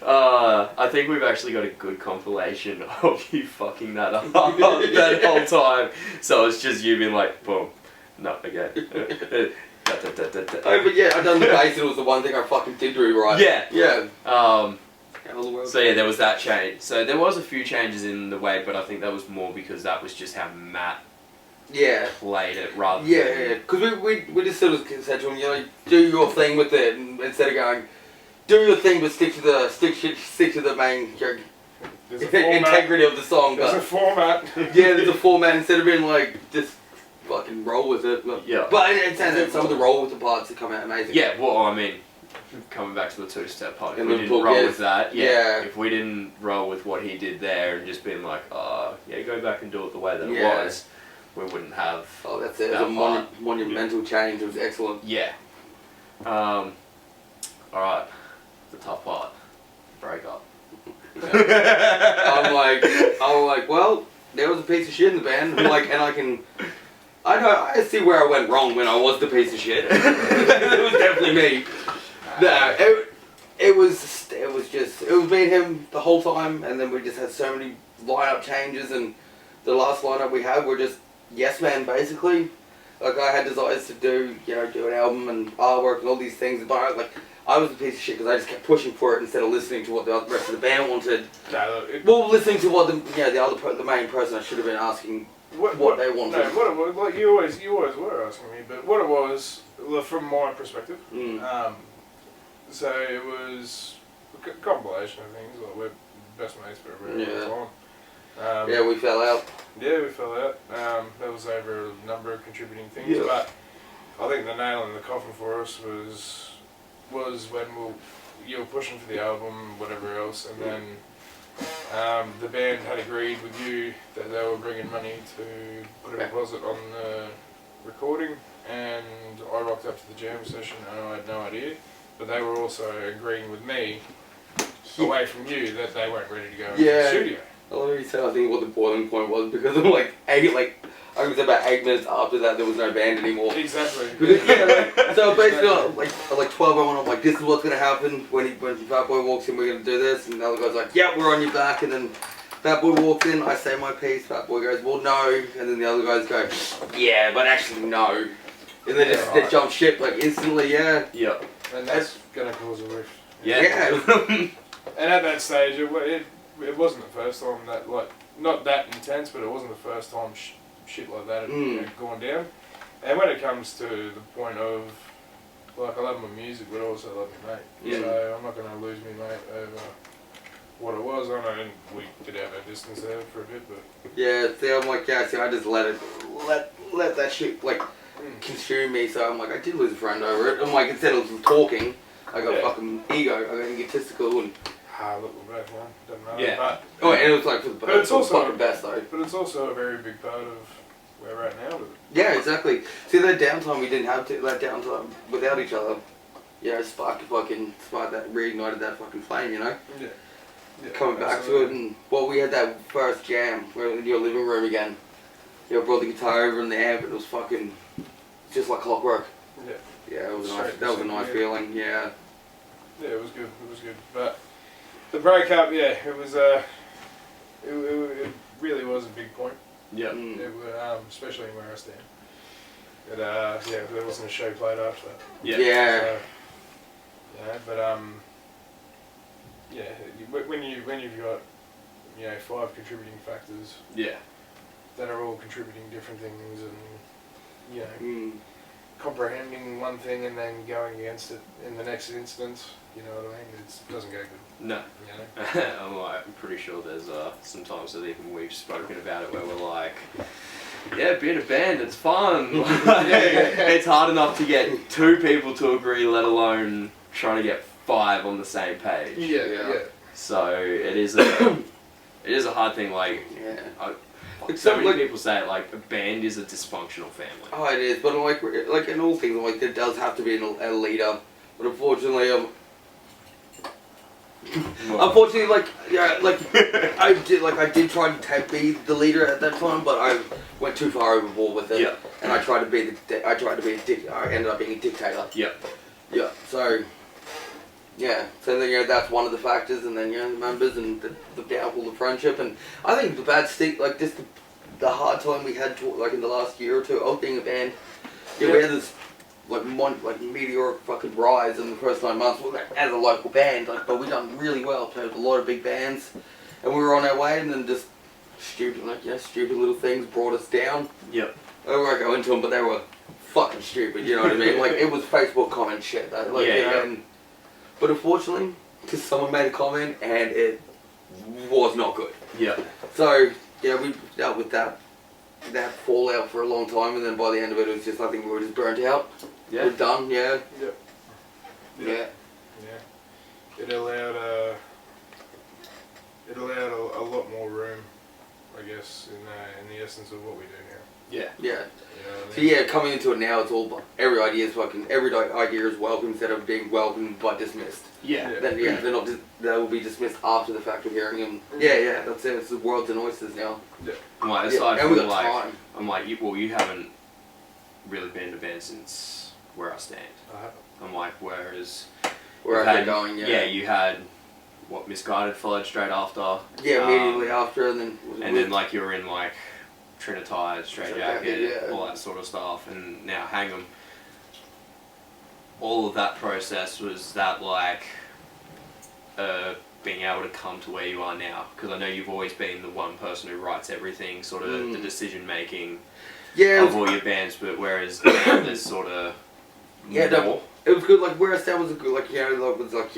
I think we've actually got a good compilation of you fucking that up that whole time. So it's just you being like, boom, no, again.
Oh, but yeah, I done the bass, and it was the one thing I fucking did do right.
Yeah.
Yeah.
So yeah, there was that change. So there was a few changes in the way, but I think that was more because that was just how Matt played it rather than...
Yeah, because we just sort of said to him, do your thing with it, and instead of going, do your thing, but stick to the main integrity of the song.
There's a format.
Yeah, there's a format instead of being like, just fucking roll with it. But it sounds like some of the roll with the parts that come out amazing.
Yeah, well, I mean, coming back to the two-step part, if we didn't roll with that, if we didn't roll with what he did there and just being like, go back and do it the way that it was, we wouldn't have.
Oh, that's it. It was a monumental change. It was excellent.
Yeah. Alright, the tough part. Breakup.
I'm like, well, there was a piece of shit in the band. I'm like, and I see where I went wrong when I was the piece of shit. It was definitely me. It was me and him the whole time, and then we just had so many lineup changes, and the last lineup we had were just yes man basically. Like, I had desires to do an album and artwork and all these things, but I was a piece of shit because I just kept pushing for it instead of listening to what the rest of the band wanted. Listening to what the main person I should have been asking what they wanted.
No, what it was, like you always were asking me, but what it was, from my perspective, so it was a compilation of things. Like, we're best mates for a very long time.
We fell out.
Yeah, we fell out. That was over a number of contributing things, but I think the nail in the coffin for us was when you were pushing for the album, whatever else, and then the band had agreed with you that they were bringing money to put a deposit on the recording, and I rocked up to the jam session and I had no idea, but they were also agreeing with me, away from you, that they weren't ready to go into the studio.
I already said I think what the boiling point was, because I'm like, I I think it was about 8 minutes after that there was no band anymore.
Exactly.
Yeah, like, so basically, like 12:01, I'm like, this is what's gonna happen when FatBoy walks in. We're gonna do this, and the other guy's like, yeah, we're on your back. And then FatBoy walks in. I say my piece. FatBoy goes, well, no. And then the other guys go, yeah, but actually no. And they just they jump ship like instantly. Yeah.
Yep.
And that's gonna cause a rift.
Yeah.
Yeah.
And at that stage, it wasn't the first time that, like, not that intense, but it wasn't the first time shit like that had gone down. And when it comes to the point of, like, I love my music, but I also love my mate.
Yeah.
So I'm not going to lose my mate over what it was. I know we did have a distance there for a bit, but...
Yeah, see, I'm like, yeah, see, I just let that shit, like, consume me. So I'm like, I did lose a friend over it. I'm like, instead of talking, I got fucking ego, I got egotistical, and...
look, we're both one. Doesn't matter.
Yeah.
But,
Oh, and it was like for the
But it's also-
fucking best though.
but it's also a very big part of where we're at now with it.
Yeah, exactly. See, that downtime we didn't have that downtime without each other. Yeah, sparked that, reignited that fucking flame, you know?
Yeah.
Coming back to it, and well, we had that first jam, we were in your living room again. You know, brought the guitar over and the amp, and it was fucking just like clockwork.
Yeah.
Yeah, it was nice.
Straight
That was a
to
nice
the-
feeling. Yeah.
Yeah, it was good. It was good. But the breakup, yeah, it was it really was a big point.
Yep.
Mm.
It was, especially where I stand. But yeah, there wasn't a show played after that.
Yeah.
Yeah.
So, you know, but yeah, when you've got 5 contributing factors
Yeah.
that are all contributing different things, and
Mm.
comprehending one thing and then going against it in the next instance, you know what I mean? It doesn't go good.
No.
You know?
I'm pretty sure there's some times that even we've spoken about it where we're like, yeah, be in a band, it's fun. It's hard enough to get 2 people to agree, let alone trying to get 5 on the same page.
Yeah.
So it is a hard thing. Like,
Yeah. It's
so
so,
many
like-
people say it, like a band is a dysfunctional family.
Oh, it is, but like in all things, like there does have to be a leader. But unfortunately, unfortunately, like I did try to be the leader at that time, but I went too far overboard with it.
Yeah.
And I tried to be I ended up being a dictator.
Yep.
Yeah. So. Yeah. So then that's one of the factors, and then the members and the downfall of friendship, and I think the bad stick, like just the hard time we had like in the last year or two of being a band. Yeah, we had this like meteoric fucking rise in the first 9 months as a local band, like, but we done really well. Played with a lot of big bands, and we were on our way, and then just stupid little things brought us down.
Yep.
I won't go into them, but they were fucking stupid. You know what I mean? Like it was Facebook comment shit. But unfortunately, just someone made a comment, and it was not good.
Yep.
So yeah, we dealt with that fallout for a long time, and then by the end of it, it was just I think we were just burnt out.
Yeah.
We're done. Yeah.
Yep.
Yeah.
Yeah. It allowed a lot more room, I guess, in the essence of what we do now.
Yeah.
Yeah.
You know what I
So
mean?
yeah, coming into it now, it's all every idea is welcome instead of being welcomed but dismissed.
Yeah.
Yeah.
Then they're not they will be dismissed after the fact of hearing them. Yeah, that's it. It's the world's and oysters now.
I'm like,
Yeah,
aside
and we
from
got
like,
time.
I'm like, you haven't really been to band since where I stand.
I haven't.
I'm like, whereas
Where
you've
are they
had-
going?
Yeah, you had what Misguided followed straight after.
Yeah, immediately after, and then
like you were in like Trinitide, Straight Jacket,
Yeah.
all that sort of stuff, and now Hang 'em. All of that process was that like being able to come to where you are now, because I know you've always been the one person who writes everything, sort of the decision making of all your bands, but whereas now there's sort of more.
It was good. Like where I stand was a good, like was like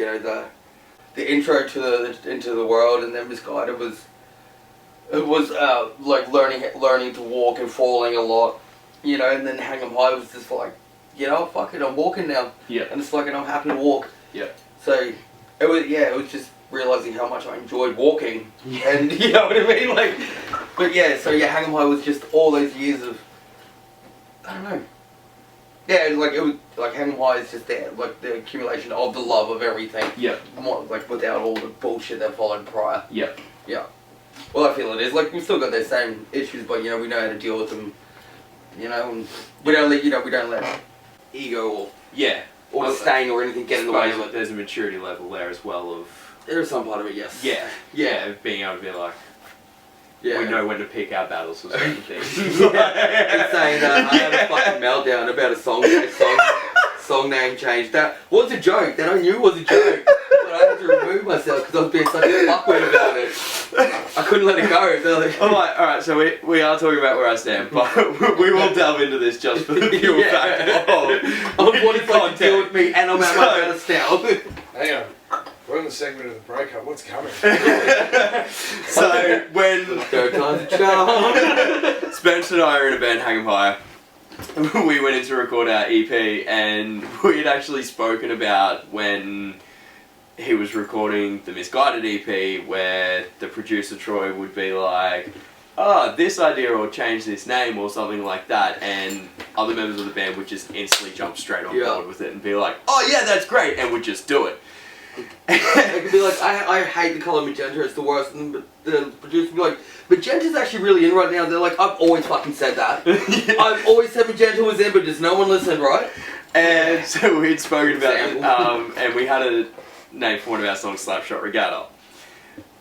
the intro to into the world, and then Misguided was like learning to walk and falling a lot, and then Hang 'em High was just like, fuck it, I'm walking now.
Yeah.
And it's like, and I'm happy to walk.
Yeah.
So it was just realizing how much I enjoyed walking, and you know what I mean, like. But yeah, so Hang 'em High was just all those years of, I don't know. Yeah, like it was like Hang 'em High is just there, like the accumulation of the love of everything.
Yeah.
Like without all the bullshit that followed prior.
Yeah.
Yeah. Well, I feel it is. Like, we've still got those same issues, but, we know how to deal with them you know, and we don't let ego
Yeah.
or
Well,
disdain or anything get in the way of
suppose
it.
there's a maturity level there as well of
There is some part of it, yes.
of being able to be like,
Yeah.
we know when to pick our battles for certain things.
It's saying that I had a fucking meltdown about a song name change. That was a joke. That I knew was a joke. But I had to remove myself because I was being such a fuckwit about it. I couldn't let it go.
I'm like, alright, so we are talking about where I stand, but we will delve into this just for the pure fact of
what it's like to deal with me and I'm at my best now.
Hang on. We're in the segment of the breakup. What's coming?
So when
Go time to charm.
Spencer and I are in a band, Hang 'em Higher, we went in to record our EP, and we had actually spoken about when he was recording the Misguided EP, where the producer Troy would be like, oh, this idea, or change this name, or something like that, and other members of the band would just instantly jump straight on board with it and be like, oh yeah, that's great, and would just do it.
It could be like, I hate the colour magenta, it's the worst, and the producer would be like, magenta's actually really in right now. They're like, I've always fucking said that. I've always said magenta was in, but just no one listened, right?
And so we'd spoken about it, and we had a name for one of our songs, Slapshot Regatta.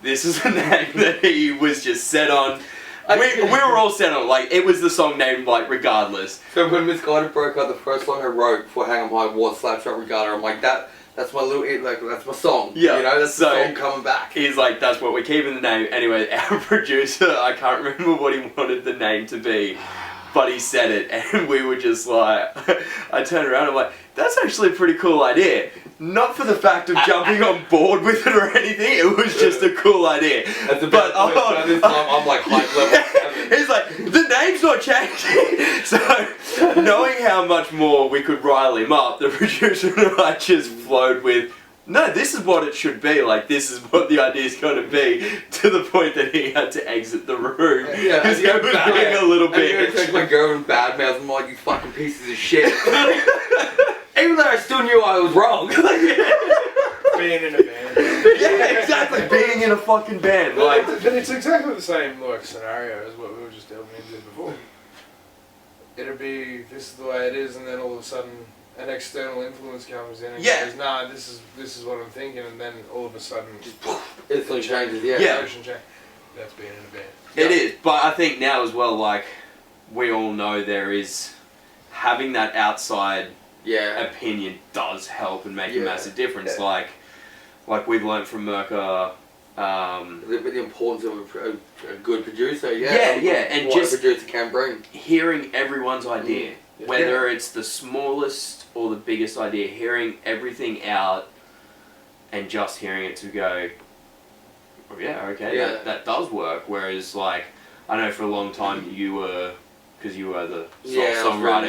This is a name that he was just set on. We were all set on, like, it was the song name, like, regardless.
So when Misguided broke out, the first song I wrote for Hang 'em High was Slapshot Regatta. I'm like, that's my little, that's my song.
Yeah.
You know, that's
So,
the song coming back.
He's like, that's what we're keeping the name. Anyway, our producer, I can't remember what he wanted the name to be, but he said it, and we were just like, I turned around and I'm like, that's actually a pretty cool idea. Not for the fact of jumping on board with it or anything, it was just a cool idea.
That's about this time I'm like hype level 7.
He's like, the name's not changing. So, knowing how much more we could rile him up, the producer and I just flowed with, no, this is what it should be, like, this is what the idea's going to be, to the point that he had to exit the room.
Yeah,
Because he was being a little bit.
I'm gonna take my girl and badmouth them like these fucking pieces of shit. Even though I still knew I was wrong.
Being in a band.
Yeah, exactly, being in a fucking band. Like,
But it's exactly the same like scenario as what we were just delving into before. It'd be, this is the way it is, and then all of a sudden an external influence comes in and goes, nah, this is what I'm thinking, and then all of a sudden
Instantly changes,
emotion change. That's being in a band.
it is, but I think now as well, like, we all know there is, having that outside opinion does help and make a massive difference.
Yeah.
Like we've learned from Merca,
the importance of a good producer,
and
what
just
a producer can bring.
hearing everyone's idea, whether it's the smallest or the biggest idea, hearing everything out and just hearing it to go, oh, that does work. Whereas, like, I know for a long time you were, because you were the songwriter,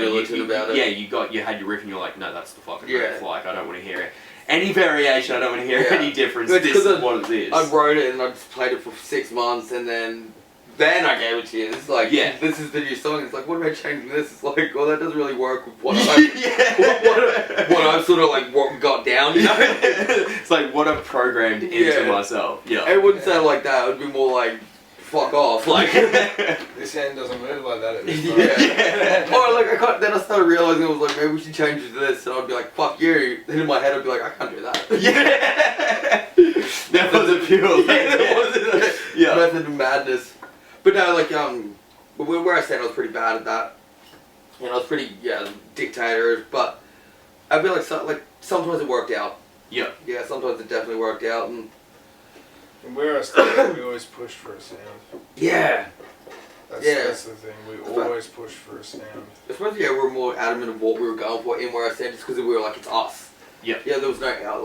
you had your riff and you're like, no, that's the fucking riff. Like, I don't want to hear it. Any variation, I don't want to hear any difference. This is what it is.
I wrote it and I just played it for 6 months and then I gave it to you. It's like, this is the new song. It's like, what about changing this? It's like, well, that doesn't really work with what I've sort of like got down, you know?
It's like what I've programmed into myself. Yeah.
It wouldn't sound like that. It would be more like, fuck off. Like,
this hand doesn't move like that at this time.
Or like, then I started realizing it was like, maybe we should change it to this. And I'd be like, fuck you. Then in my head I'd be like, I can't do that.
That was a pure
method of madness. But no, like, where I stand, I was pretty bad at that. You know, I was pretty, dictator, but I feel like, sometimes it worked out.
Yeah.
Yeah, sometimes it definitely worked out,
And where I started, we always pushed for a sound.
Yeah.
That's the thing, we always pushed for a sound.
Especially, we were more adamant of what we were going for in where I stand, just because we were like, it's us.
Yeah.
Yeah, there was no,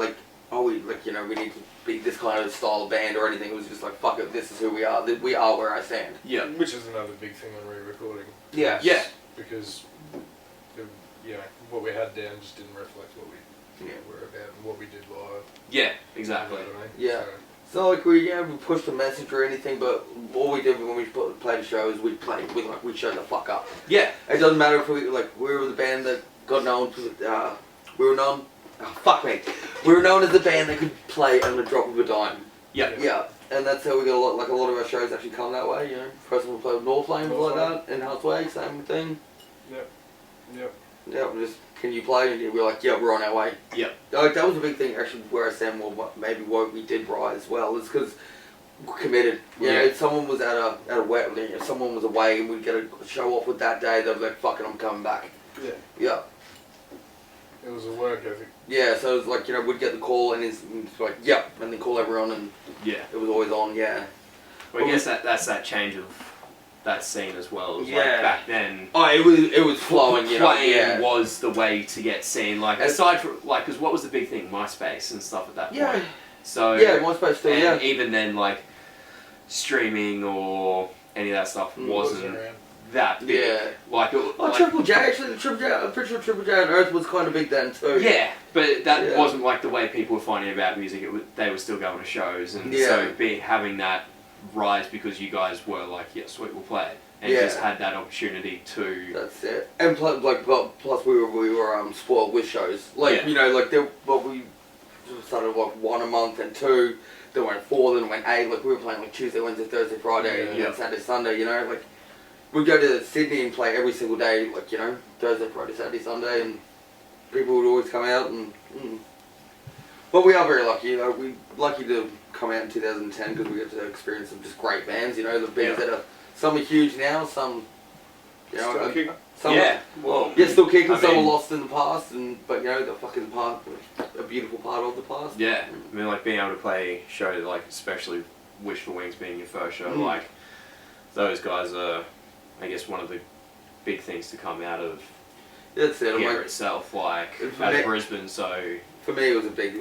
we need to be this kind of style of band or anything. It was just like, fuck it, this is who we are. We are where I stand.
Yeah.
Which is another big thing on re-recording.
Yeah.
Yeah.
Because, what we had down just didn't reflect what we were about and what we did live.
Yeah, exactly.
Yeah. It's not like we pushed a message or anything, but all we did when we played a show is we'd showed the fuck up.
Yeah.
It doesn't matter if we were the band that got known to, we were known as the band that could play on the drop of a dime.
Yeah.
Yeah. And that's how we got a lot of our shows actually come that way, you know. First one we played with North Flame, like that, in House Way, same thing.
Yep. Yep.
Yeah, just, can you play? And we're like, yeah, we're on our way.
Yep.
Like, that was a big thing, actually, where I said, well, maybe why we did rise as well, is because we're committed. You know, if someone was at a wet, if someone was away and we'd get a show off with that day, they'd be like, fuck it, I'm coming back.
Yeah.
Yeah.
It was a work ethic.
Yeah, so it was like, you know, we'd get the call and it's like, yep, and then call everyone and it was always on, yeah.
Well, I guess that's that change of that scene as well. It was
Yeah.
like back then.
Oh, it was flowing, you know.
Playing was the way to get seen. Like aside from like, because what was the big thing? MySpace and stuff at that point. So
yeah, MySpace too.
And even then, like streaming or any of that stuff wasn't that big.
Yeah.
Like,
Triple J, actually, I'm pretty sure Triple J on Earth was kind of big then too.
Yeah, but that wasn't like the way people were finding about music. They were still going to shows, and so having that rise because you guys were like, yeah, sweet, we'll play it, and just had that opportunity to.
That's it. And plus, we were spoiled with shows. Like you know, like we started like 1 a month and 2. Then went 4, then went 8. Like we were playing like Tuesday, Wednesday, Thursday, Friday, and then Saturday, Sunday. You know, like. We'd go to Sydney and play every single day, like, you know, Thursday, Friday, Saturday, Sunday, and people would always come out and... But we are very lucky, you know, we're lucky to come out in 2010 because we get to experience some just great bands, you know, the bands that are... Some are huge now, some... You know,
still kicking.
Some still kicking, some are lost in the past, but, you know, the fucking part, a beautiful part of the past.
Yeah, I mean, like, being able to play a show, like, especially Wish for Wings being your first show, like, those guys are... I guess one of the big things to come out of here itself, like out of Brisbane. So
for me, it was a big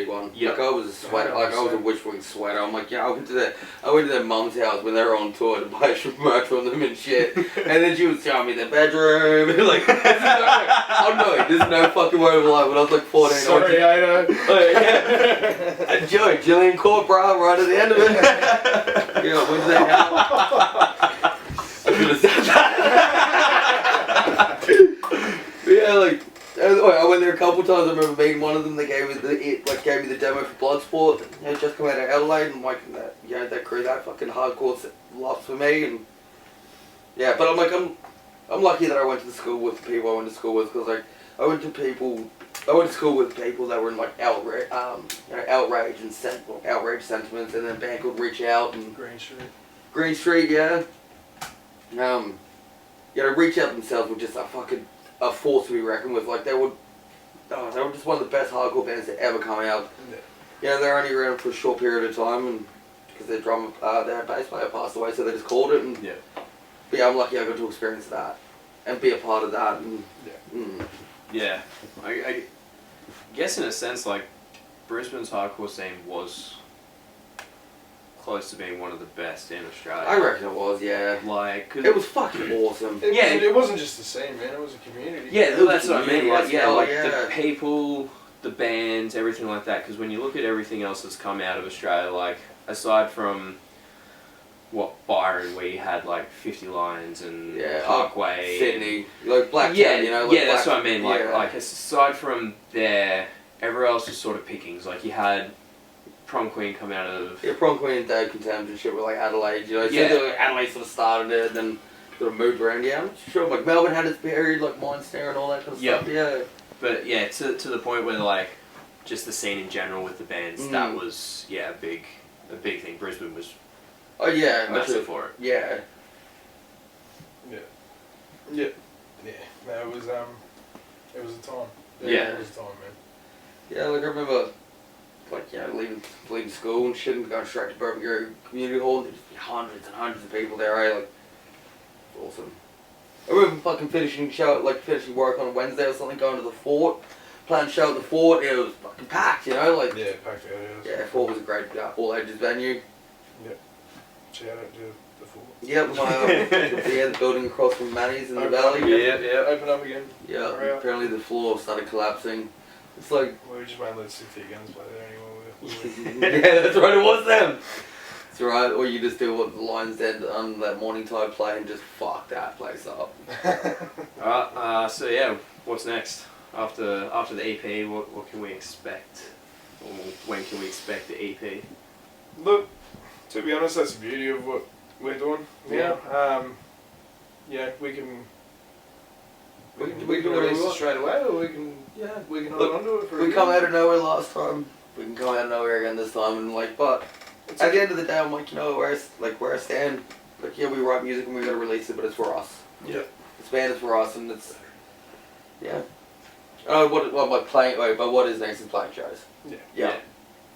one.
Yep.
Like I was a sweater, like I was a Wishwing sweater. I'm like, I went to their mum's house when they were on tour to buy merch from them and shit. And then she was showing me their bedroom and like, I'm knowing, there's no fucking word of a lie. When I was like 14,
sorry, I know.
And Joey, Gillian Court, bra, right at the end of it. Yeah, went to their house. I should have said that. Yeah, like I went there a couple times. I remember meeting one of them. They gave me the demo for Bloodsport. It had just come out of Adelaide, and like that crew, that fucking hardcore loves for me. And yeah, but I'm lucky that I went to the school with the people I went to school with because like I went to school with people that were in like outrage and outrage sentiments, and then a band called Reach Out and Green Street, yeah. You know, Reach Out themselves were just a fucking force to be reckoned with. Like they were just one of the best hardcore bands to ever come out. Yeah, they're only around for a short period of time, and because their bass player passed away, so they just called it. And but yeah, I'm lucky I got to experience that and be a part of that. And
I guess in a sense, like Brisbane's hardcore scene was close to being one of the best in Australia.
I reckon it was, yeah.
Like,
it was fucking awesome.
It wasn't just the scene, man. It was a community.
Yeah, that's what I mean. Like,
the
people, the bands, everything like that. Because when you look at everything else that's come out of Australia, like aside from Byron, where you had like 50 Lions and Parkway,
Sydney, like Blacktown, you know. Like
that's what I mean. Like aside from there, everywhere else was sort of pickings. Like you had Prom Queen come out of...
Yeah, Prom Queen and Dave Contempt and shit were like Adelaide, you know. So Adelaide sort of started it, then sort of moved around. Yeah, I'm sure. Like Melbourne had its period, like Mindstare and all that kind of stuff. Yeah.
But yeah, to the point where like just the scene in general with the bands, that was a big thing. Brisbane was massive for it.
Yeah.
No, it was a time. It was a time, man.
Yeah, like I remember. Like, you know, leaving school and shit and going straight to Bourbon Grove Community Hall and there'd just be hundreds and hundreds of people there, eh? Like, awesome. I remember fucking finishing work on a Wednesday or something, going to the Fort, playing a show at the Fort, it was fucking packed, you know? Like,
yeah, packed out,
yeah, Fort was a great all-ages venue.
Yep. Shout out to the Fort.
Yep, the building across from Manny's in the valley.
Yeah, open up again.
Yeah, apparently the floor started collapsing. It's like...
We just won't let 60 guns play there anymore.
Yeah, that's right, it was them. That's right, or you just do what the Lions did on that Morning Tide play and just fuck that place up.
Alright, so yeah, what's next? After the EP, what can we expect? Or when can we expect the EP?
Look, to be honest, that's the beauty of what we're doing now. Yeah, we can We can
do whatever
release
we
it
want.
straight away, or we can hold on to it for a
We
bit.
come out of nowhere last time. We can come out of nowhere again this time, and like, but at the end of the day, I'm like, you know, where I stand. Like, yeah, we write music and we gotta release it, but it's for us.
Yeah.
This band is for us, and it's what my playing. Wait, but what is next is playing shows. Yeah.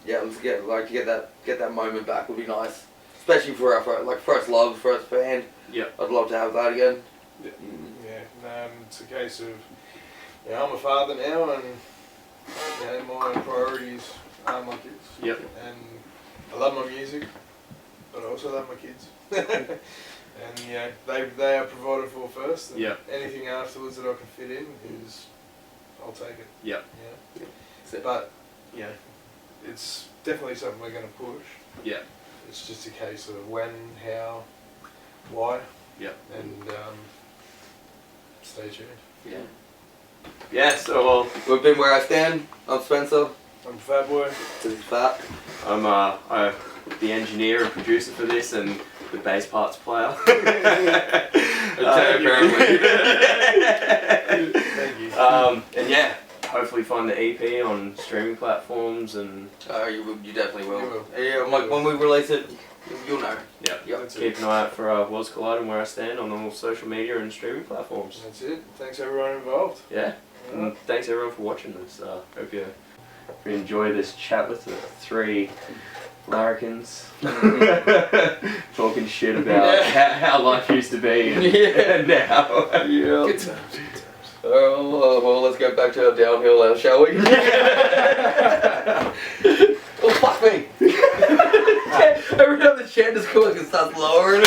Let's get that moment back would be nice, especially for our first love, first band.
Yeah.
I'd love to have that again.
Yeah. It's a case of, I'm a father now, and my priorities are my kids.
Yep.
And I love my music, but I also love my kids. And they are provided for first. And
Yeah.
anything afterwards that I can fit in I'll take it.
Yeah.
But it's definitely something we're going to push.
Yeah.
It's just a case of when, how, why.
Yeah.
And stay tuned.
Yeah. Yeah. So
We've been Where I Stand. I'm Spencer.
I'm FatBoy.
This is Fat.
I'm the engineer and producer for this, and the bass parts player.
Apparently.
Thank you.
And hopefully find the EP on streaming platforms and
You definitely will.
You will.
Yeah, like when we release it, you'll know.
That's
keep
it.
an eye out for Worlds Collide and Where I Stand on all social media and streaming platforms.
That's it. Thanks everyone involved.
Yeah. And thanks everyone for watching this. Hope you enjoy this chat with the three larrikins talking shit about how life used to be and now.
Yeah.
Good times.
Well, let's get back to our downhill now, shall we? Oh, fuck me! Every time the chant is cool, it starts lowering.